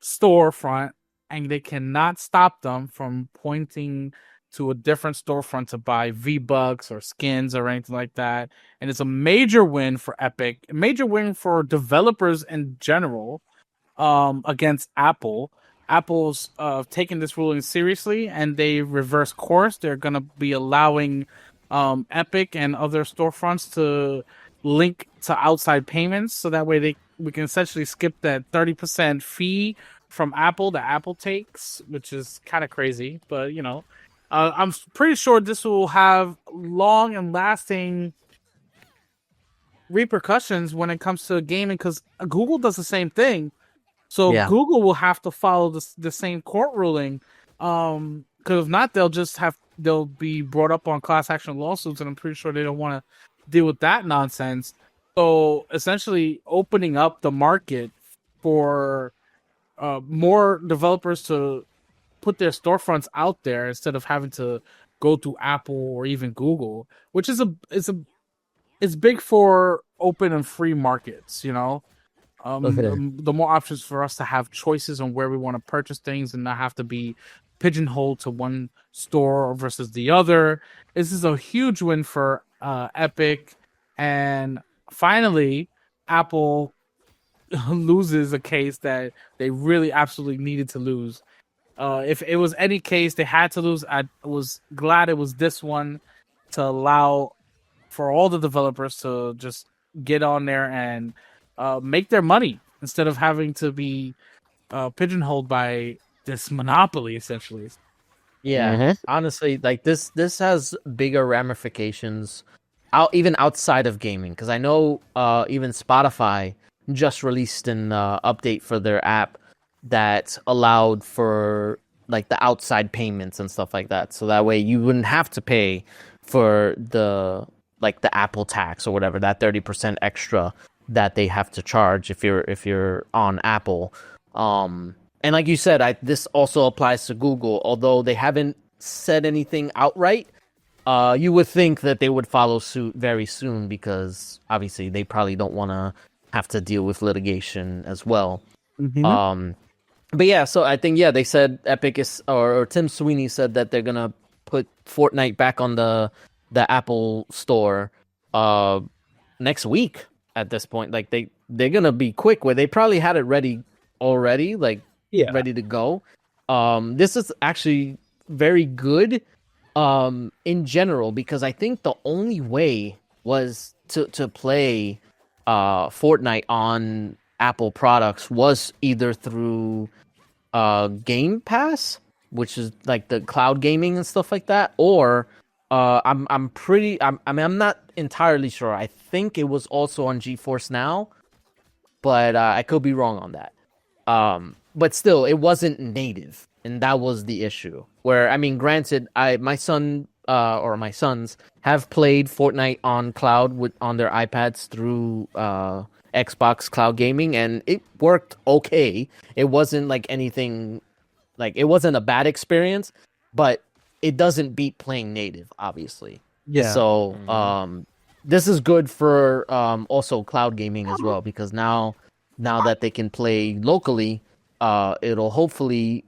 storefront, and they cannot stop them from pointing to a different storefront to buy V-Bucks or skins or anything like that. And it's a major win for Epic, a major win for developers in general, against Apple. Apple's taking this ruling seriously, and they reverse course. They're going to be allowing Epic and other storefronts to link to outside payments, so that way we can essentially skip that 30% fee from Apple that Apple takes, which is kind of crazy. But I'm pretty sure this will have long and lasting repercussions when it comes to gaming, because Google does the same thing. So yeah. Google will have to follow the same court ruling, because if not, they'll be brought up on class action lawsuits, and I'm pretty sure they don't want to deal with that nonsense. So essentially opening up the market for more developers to put their storefronts out there instead of having to go through Apple or even Google, which is it's big for open and free markets. The more options for us to have choices on where we want to purchase things and not have to be pigeonholed to one store versus the other. This is a huge win for Epic, and finally Apple loses a case that they really absolutely needed to lose. If it was any case they had to lose, I was glad it was this one, to allow for all the developers to just get on there and make their money instead of having to be pigeonholed by this monopoly, essentially. Yeah, honestly, like this has bigger ramifications even outside of gaming, because I know even Spotify just released an update for their app that allowed for like the outside payments and stuff like that, so that way you wouldn't have to pay for the Apple tax or whatever, that 30% extra that they have to charge if you're on Apple. And like you said, this also applies to Google, although they haven't said anything outright. You would think that they would follow suit very soon, because obviously they probably don't want to have to deal with litigation as well. Mm-hmm. But yeah, so I think, they said Epic is, or Tim Sweeney said that they're gonna put Fortnite back on the Apple store next week. At this point, like they're gonna be quick, where they probably had it ready already, ready to go. This is actually very good In general, because I think the only way was to play Fortnite on Apple products was either through Game Pass, which is like the cloud gaming and stuff like that, or I'm not entirely sure. I think it was also on GeForce Now, but I could be wrong on that. But still, it wasn't native, and that was the issue. Where I mean, granted, my son or my sons have played Fortnite on cloud on their iPads through Xbox Cloud Gaming, and it worked okay. It wasn't like anything, like it wasn't a bad experience, but it doesn't beat playing native, obviously. Yeah. So this is good for also cloud gaming as well, because now that they can play locally, it'll hopefully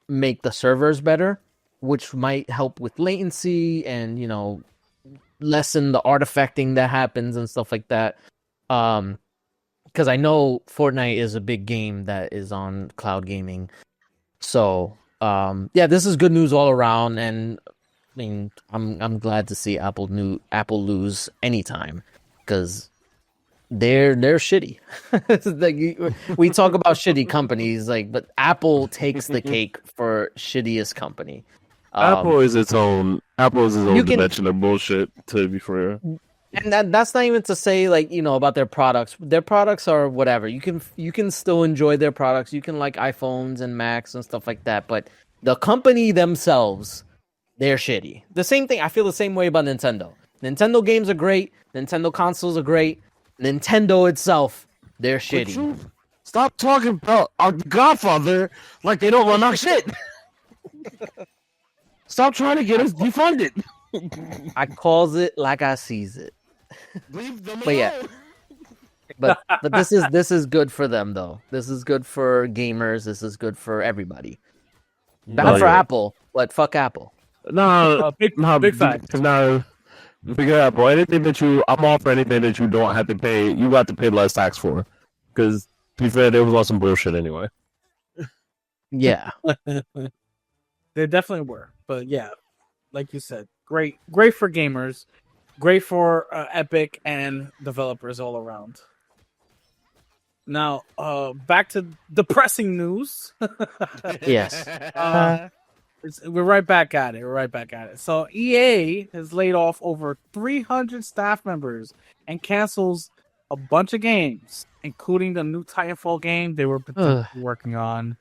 make the servers better, which might help with latency and, you know, lessen the artifacting that happens and stuff like that. Because I know Fortnite is a big game that is on cloud gaming. So, yeah, this is good news all around, and I mean, I'm glad to see Apple lose anytime, because they're shitty. Like, we talk about shitty companies, like, but Apple takes the cake for shittiest company. Apple is its own dimension of bullshit, to be fair. And that's not even to say, like, you know, about their products. Their products are whatever. You can still enjoy their products. You can like iPhones and Macs and stuff like that. But the company themselves, they're shitty. The same thing. I feel the same way about Nintendo. Nintendo games are great. Nintendo consoles are great. Nintendo itself, they're shitty. Stop talking about our Godfather like they don't run our shit. Stop trying to get us defunded. I calls it like I sees it. Leave them But yeah. But this is good for them, though. This is good for gamers. This is good for everybody. Bad for Apple, but fuck Apple. No, big fact. No, figure out, bro. I'm all for anything that you don't have to pay. You got to pay less tax for, because to be fair, there was all some bullshit anyway. Yeah, They definitely were, but yeah, like you said, great for gamers, great for Epic and developers all around. Now, back to depressing news. yes. We're right back at it. So EA has laid off over 300 staff members and cancels a bunch of games, including the new Titanfall game they were potentially working on.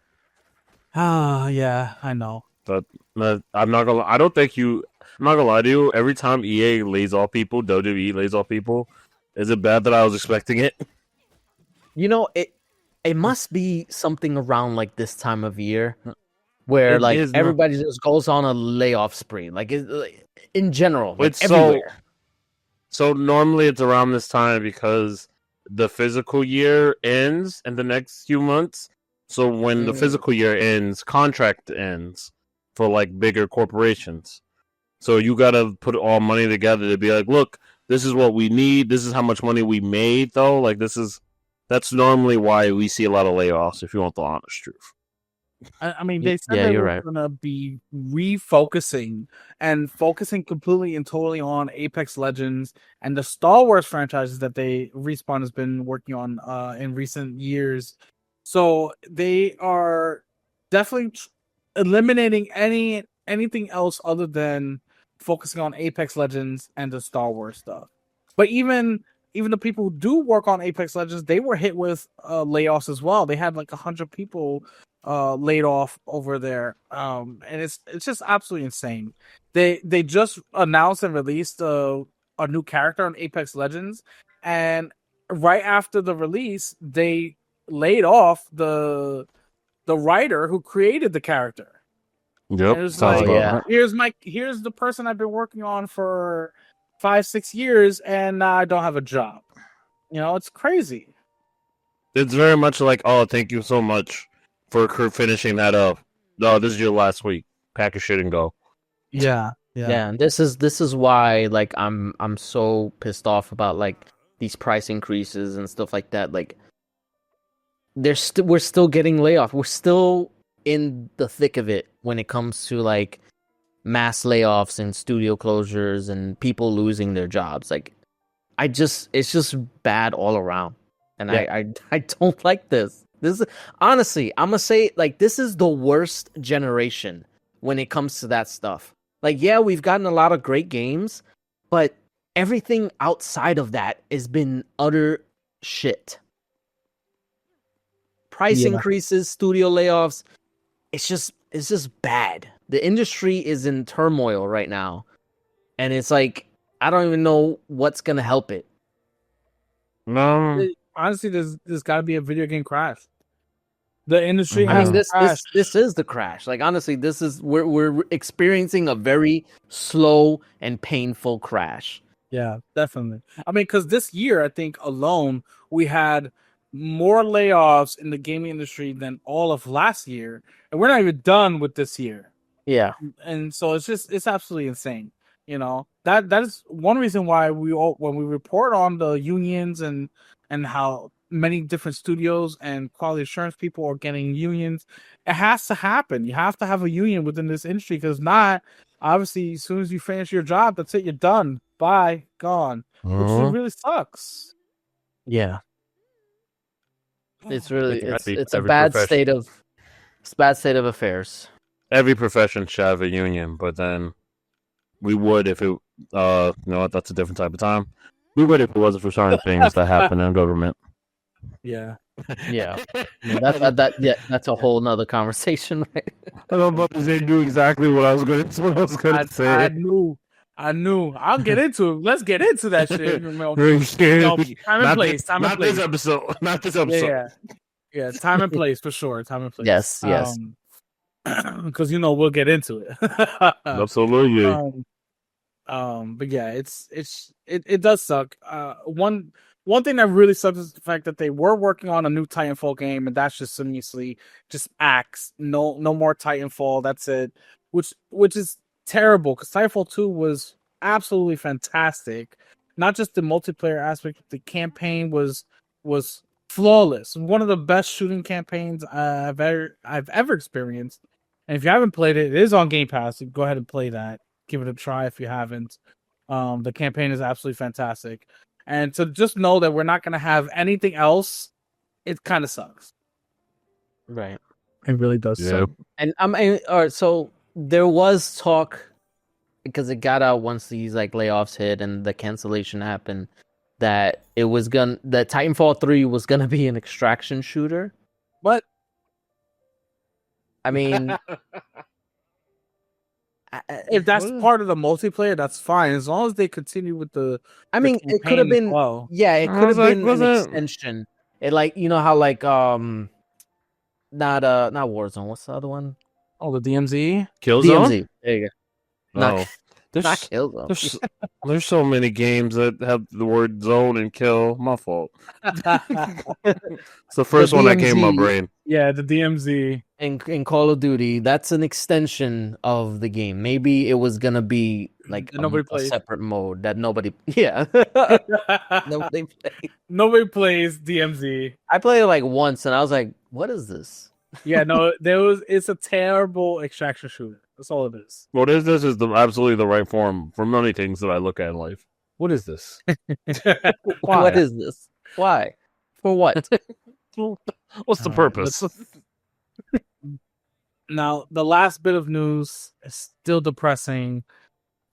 Yeah, I know. But I'm not gonna. I don't think you. I'm not gonna lie to you. Every time EA lays off people, WWE lays off people. Is it bad that I was expecting it? You know, it must be something around like this time of year where like everybody just goes on a layoff spree. Like in general, like it's everywhere. So normally it's around this time because the physical year ends in the next few months. So when the physical year ends, contract ends for like bigger corporations. So you gotta put all money together to be like, look, this is what we need. This is how much money we made, though. Like that's normally why we see a lot of layoffs. If you want the honest truth. I mean, they said they were going to be refocusing and focusing completely and totally on Apex Legends and the Star Wars franchises that Respawn has been working on in recent years. So they are definitely eliminating anything else other than focusing on Apex Legends and the Star Wars stuff. But even the people who do work on Apex Legends, they were hit with layoffs as well. They had like 100 people laid off over there, and it's just absolutely insane. They just announced and released a new character on Apex Legends, and right after the release, they laid off the writer who created the character. Yep. It was like, here's the person I've been working on for 5-6 years, and now I don't have a job. You know, it's crazy. It's very much like, oh, thank you so much for finishing that up. No, this is your last week. Pack your shit and go. Yeah. And this is why like I'm so pissed off about like these price increases and stuff like that. Like we're still getting layoffs. We're still in the thick of it when it comes to like mass layoffs and studio closures and people losing their jobs. Like, it's just bad all around, and I don't like this. This is honestly, I'm gonna say like this is the worst generation when it comes to that stuff. Like, yeah, we've gotten a lot of great games, but everything outside of that has been utter shit. Price increases, studio layoffs. It's just bad. The industry is in turmoil right now, and it's like I don't even know what's gonna help it. No, Honestly, there's got to be a video game crash. The industry I has mean, to crash. this is the crash. Like, honestly, this is we're experiencing a very slow and painful crash. Yeah, definitely. I mean, because this year, I think alone, we had more layoffs in the gaming industry than all of last year, and we're not even done with this year. Yeah, And so it's absolutely insane. You know, that is one reason why when we report on the unions and how many different studios and quality assurance people are getting unions, it has to happen. You have to have a union within this industry, because not obviously as soon as you finish your job, that's it, you're done. Bye, gone. Which really sucks. yeah. It's really I think it's a every bad profession- bad state of affairs. every profession should have a union, but then we would if it. You know what? That's a different type of time. We would if it wasn't for certain things that happen in government. Yeah. Yeah, I mean, that's a whole nother conversation. Right? I was about to say, knew exactly what I was going to say. I knew. I'll get into it. Let's get into that shit. You know, time and place. Not this episode. Not this episode. Yeah. Time and place for sure. Time and place. Yes. Because we'll get into it. Absolutely. But yeah, it does suck. One thing that really sucks is the fact that they were working on a new Titanfall game, and that's just seamlessly just axed. No more Titanfall. That's it. Which is terrible, because Titanfall 2 was absolutely fantastic. Not just the multiplayer aspect, the campaign was flawless. One of the best shooting campaigns I've ever experienced. And if you haven't played it, it is on Game Pass. You can go ahead and play that. Give it a try if you haven't. The campaign is absolutely fantastic. And to just know that we're not going to have anything else, it kind of sucks. Right. It really does suck. And all right, so there was talk, because it got out once these like layoffs hit and the cancellation happened, that that Titanfall 3 was gonna be an extraction shooter. But I mean, if that's part of the multiplayer, that's fine, as long as they continue with the. I mean, it could have been. Well. Yeah, it could have been an extension. It like how like not Warzone. What's the other one? Oh, the DMZ. Killzone. DMZ. There you go. No. Not Killzone. There's so many games that have the word zone and kill. My fault. It's the first one that came in my brain. Yeah, the DMZ. In Call of Duty, that's an extension of the game. Maybe it was gonna be like a separate mode that nobody. Yeah, nobody plays. Nobody plays DMZ. I played it like once, and I was like, "What is this?" Yeah, no, it's a terrible extraction shooter. That's all it is. What is this? Is absolutely the right form for many things that I look at in life. What is this? What is this? Why? For what? What's the purpose? Now, the last bit of news is still depressing.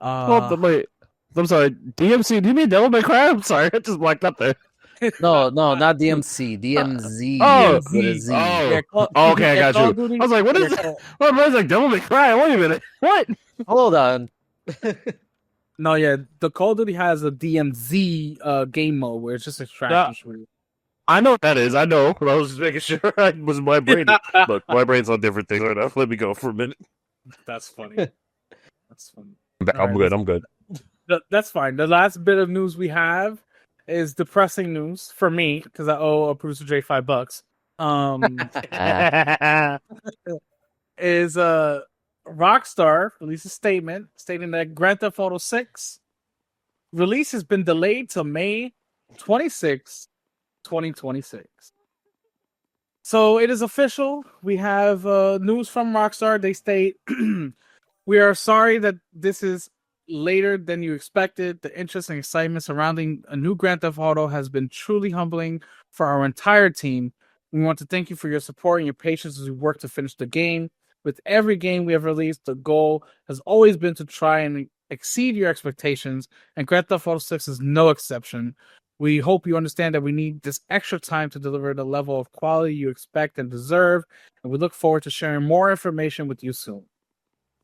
Wait, I'm sorry. DMC? Do you mean Devil May Cry? I'm sorry, I just blacked up there. No, not DMC. DMZ. With a Z. Okay, I got you. I was like, what is it? Well, I was like, Devil May Cry. Wait a minute. What? Hold on. No, yeah, the Call of Duty has a DMZ game mode where it's just extraction shooter. I know what that is. I know. I was just making sure I was my brain. Look, my brain's on different things right now. Let me go for a minute. That's funny. That's funny. I'm good. That's fine. The last bit of news we have is depressing news for me, because I owe a producer J $5. Is Rockstar released a statement stating that Grand Theft Auto 6 release has been delayed to May 26, 2026. So it is official. We have news from Rockstar. They state, We are sorry that this is later than you expected. The interest and excitement surrounding a new Grand Theft Auto has been truly humbling for our entire team. We want to thank you for your support and your patience as we work to finish the game. With every game we have released, the goal has always been to try and exceed your expectations, and Grand Theft Auto 6 is no exception. We hope you understand that we need this extra time to deliver the level of quality you expect and deserve, and we look forward to sharing more information with you soon.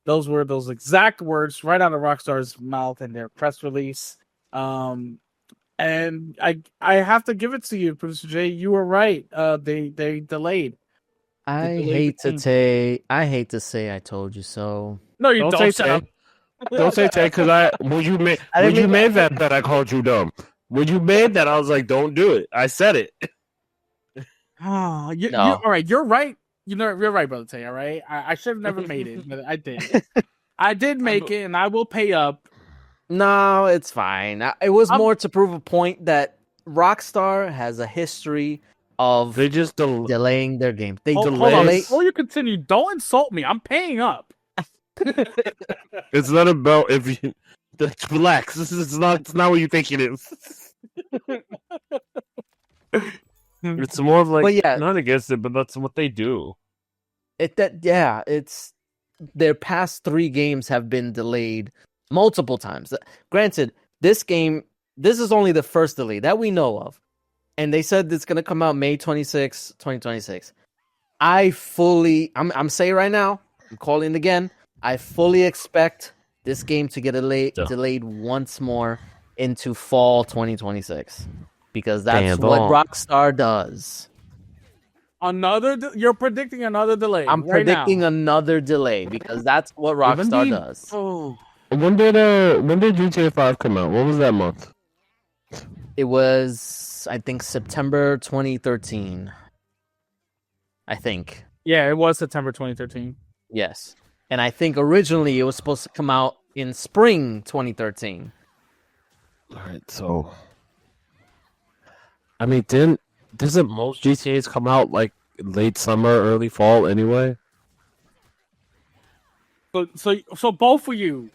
Those were those exact words right out of Rockstar's mouth in their press release. And I have to give it to you, Producer Jay. You were right. They delayed. I delayed hate the to say, I told you so. No, you don't. say Shut up. Tay. Don't say Tay, because when you made that bet, I called you dumb. When you made that, I was like, don't do it. I said it. Oh, No. all right. You're right. You're right, Brother Tay. All right. I should have never made it, but I did. I did make it, and I will pay up. No, it's fine. It was I'm- more to prove a point that Rockstar has a history of They just delaying their game. They Hold delay. on. Before you continue, don't insult me. I'm paying up. It's not about if you relax. This is not. It's not what you think it is. It's more of like, But yeah. not against it, but that's what they do. It's their past 3 games have been delayed multiple times. Granted, this is only the first delay that we know of. And they said it's going to come out May 26, 2026. I'm saying right now, I'm calling it again. I fully expect this game to get delayed once more into fall 2026 because that's what Rockstar does. You're predicting another delay. I'm predicting another delay because that's what Rockstar does. Oh, When did GTA 5 come out? What was that month? It was, I think, September 2013. I think. yeah, it was September 2013. Yes. And I think originally it was supposed to come out in spring 2013. All right, so I mean, doesn't most GTA's come out like late summer, early fall anyway? So both of you.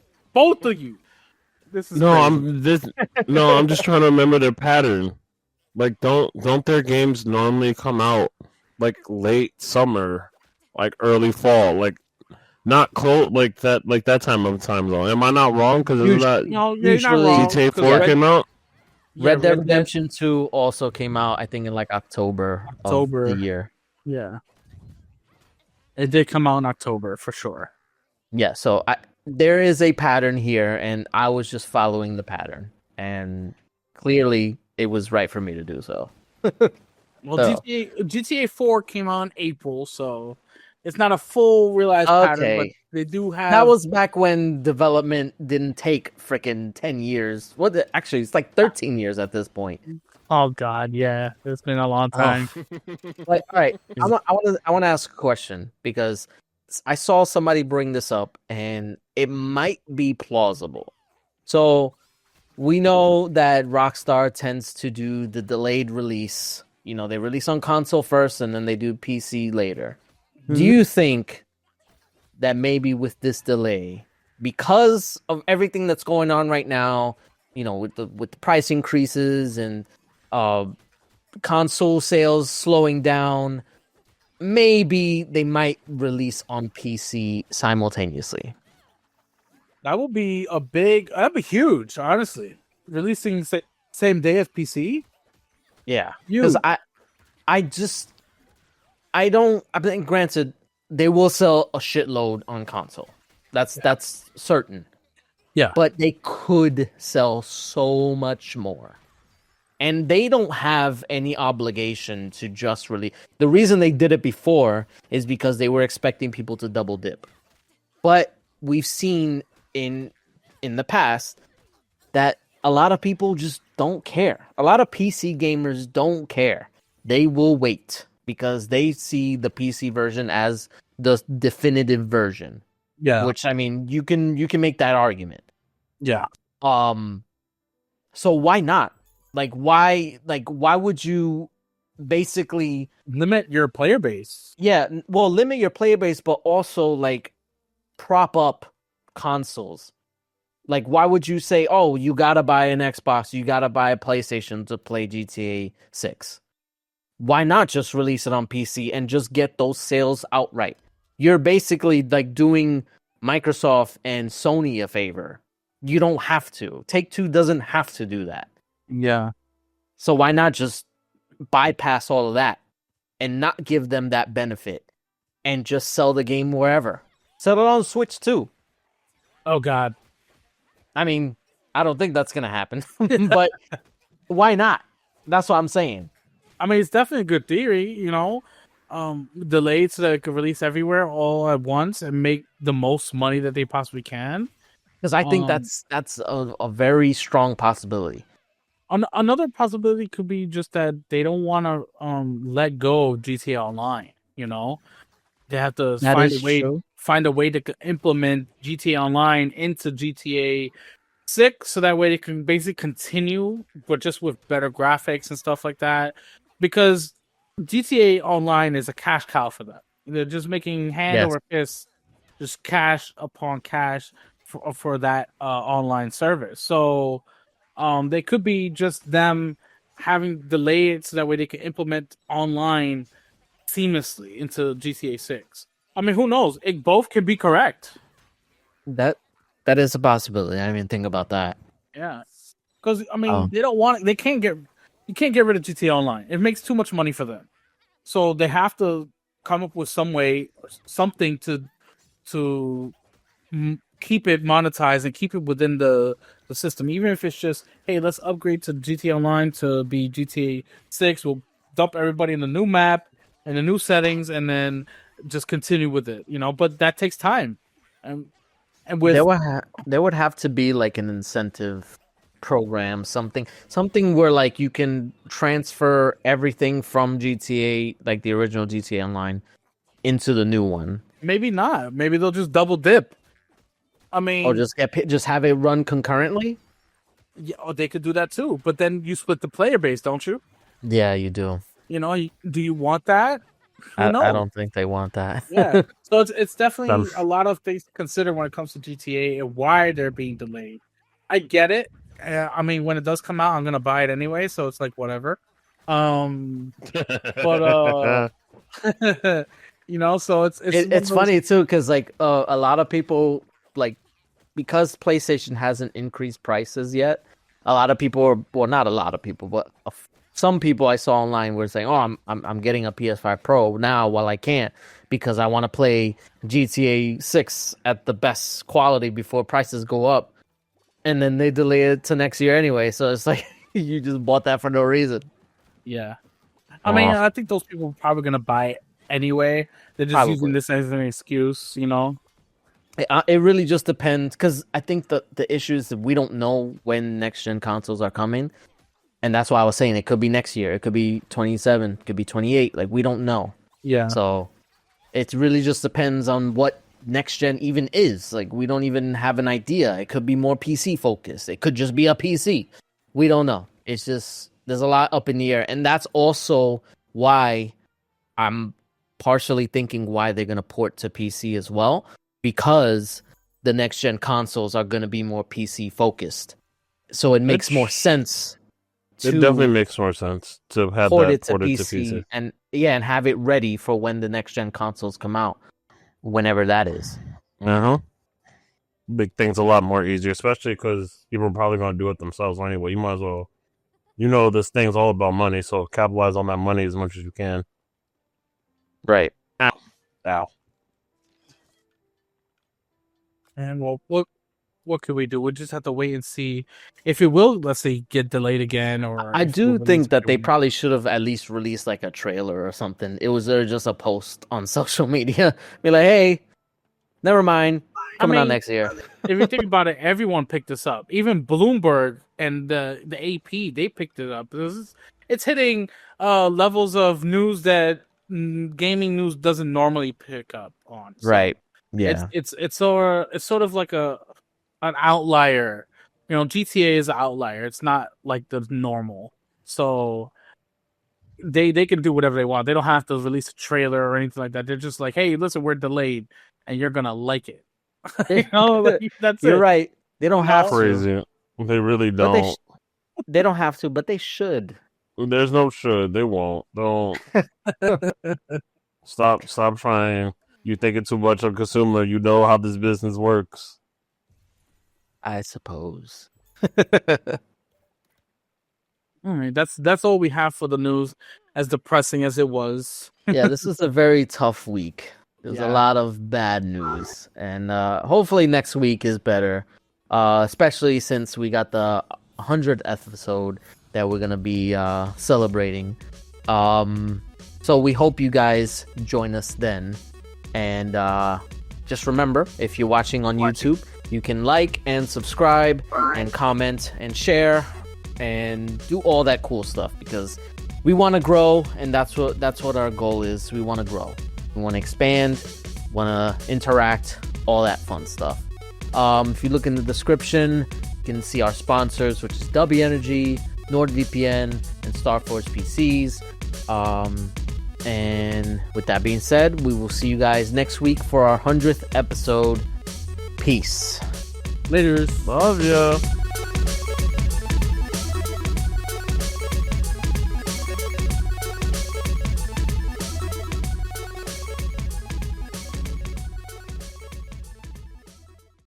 This is No, crazy. I'm just trying to remember their pattern. Like, don't their games normally come out like late summer, like early fall, like not close like that time though? Am I not wrong? Because No, you're not Usually wrong. GTA 4 Red- came out. Red Dead Redemption 2 also came out, I think, in like October of the year. Yeah. It did come out in October for sure. Yeah, so there is a pattern here, and I was just following the pattern. And clearly, it was right for me to do so. Well, So- GTA 4 came out in April, so it's not a full realized pattern, but Okay. they do have. That was back when development didn't take freaking 10 years. Actually, it's like 13 years at this point. Oh God, yeah, it's been a long time. Like, all right, I want to ask a question because I saw somebody bring this up and it might be plausible. So we know that Rockstar tends to do the delayed release. You know, they release on console first and then they do PC later. Do you think that maybe with this delay, because of everything that's going on right now, you know, with the price increases and console sales slowing down, maybe they might release on PC simultaneously? That'd be huge, honestly. Releasing same day as PC. Yeah, Huge. because I mean, granted, they will sell a shitload on console. That's certain. Yeah. But they could sell so much more. And they don't have any obligation to just release. The reason they did it before is because they were expecting people to double dip. But we've seen in the past that a lot of people just don't care. A lot of PC gamers don't care. They will wait because they see the PC version as the definitive version. Yeah. Which, I mean, you can make that argument. Yeah. So why not? Why would you basically Limit your player base. limit your player base, but also prop up consoles. Like, why would you say, oh, you gotta buy an Xbox, you gotta buy a PlayStation to play GTA 6? Why not just release it on PC and just get those sales outright? You're basically like doing Microsoft and Sony a favor. You don't have to. Take-Two doesn't have to do that. Yeah. So why not just bypass all of that and not give them that benefit and just sell the game wherever? Sell it on Switch too. Oh God. I mean, I don't think that's gonna happen, but why not? That's what I'm saying. I mean, it's definitely a good theory, delayed so that it could release everywhere all at once and make the most money that they possibly can. Because I think Um, that's a very strong possibility. Another possibility could be just that they don't want to let go of GTA Online. They have to That find is a way true. to implement GTA Online into GTA 6, so that way they can basically continue, but just with better graphics and stuff like that. Because GTA Online is a cash cow for them. They're just making hand Yes. over fist, just cash upon cash for that online service. So they could be just them having delayed so that way they can implement online seamlessly into GTA 6. I mean, who knows? It both can be correct. That is a possibility. I didn't even think about that. Yeah, because I mean, Oh. they don't want. They can't get. You can't get rid of GTA Online. It makes too much money for them. So they have to come up with some way, something to keep it monetized and keep it within the system. Even if it's just, hey, let's upgrade to GTA Online to be GTA 6. We'll dump everybody in the new map and the new settings, and then just continue with it. But that takes time, and with There would have to be like an incentive program, something where like you can transfer everything from GTA, like the original GTA Online, into the new one, maybe not. Maybe they'll just double dip. I mean, or just have it run concurrently. yeah, they could do that too. But then you split the player base, don't you? Yeah, you do. Do you want that? Who I knows? don't think they want that. Yeah. So it's definitely Sounds- a lot of things to consider when it comes to GTA and why they're being delayed. I get it. I mean, when it does come out, I'm gonna buy it anyway, so it's like whatever. But so it's It's funny too because like a lot of people, like, because PlayStation hasn't increased prices yet. A lot of people are, well, not a lot of people, but some people I saw online were saying, "Oh, I'm getting a PS5 Pro now while I can't because I want to play GTA 6 at the best quality before prices go up." And then they delay it to next year anyway, so it's like you just bought that for no reason. Yeah. I mean, Aw. I think those people are probably gonna buy it anyway. They're just Probably. using this as an excuse. It really just depends because I think the issue is that we don't know when next gen consoles are coming, and that's why I was saying it could be next year, it could be 27, it could be 28. Like, we don't know, Yeah. so it really just depends on what next gen even is. Like, we don't even have an idea. It could be more PC focused. It could just be a PC. We don't know. It's just there's a lot up in the air, and that's also why I'm partially thinking why they're gonna port to PC as well, because the next gen consoles are gonna be more PC focused. So it makes more sense It to definitely makes more sense to have port that it to ported PC, to PC. and have it ready for when the next gen consoles come out, whenever that is. Uh-huh. Big things a lot more easier, especially because people are probably going to do it themselves anyway. You might as well, this thing's all about money, so capitalize on that money as much as you can. Right. Ow. And well, what could we do? We'll just have to wait and see if it will, let's say, get delayed again. Or I if do we'll think release that they it. probably should have at least released like a trailer or something. It was just a post on social media. Be like, hey, never mind. Coming out mean, next year. If you think about it, everyone picked this up. Even Bloomberg and the AP, they picked it up. It's hitting levels of news that gaming news doesn't normally pick up on. So Right. Yeah. It's sort of like an outlier. GTA is an outlier. It's not like the normal. So they can do whatever they want. They don't have to release a trailer or anything like that. They're just like, hey, listen, we're delayed, and you're gonna like it. You know, like, that's You're it. right. They don't No. have to. Crazy. They really But they, don't. they don't have to, but they should. There's no should. They won't. Don't. Stop trying. You thinking too much of consumer. You know how this business works. I suppose. All right, that's all we have for the news, as depressing as it was. Yeah, this was a very tough week. There's a Yeah. lot of bad news, and hopefully next week is better. Especially since we got the 100th episode that we're gonna be celebrating. So we hope you guys join us then. And just remember, if you're watching on YouTube, you can like and subscribe and comment and share and do all that cool stuff, because we want to grow, and that's what our goal is. We want to grow. We want to expand, want to interact, all that fun stuff. If you look in the description, you can see our sponsors, which is W Energy, NordVPN, and StarForce PCs. And with that being said, we will see you guys next week for our 100th episode. Peace. Later. Love ya.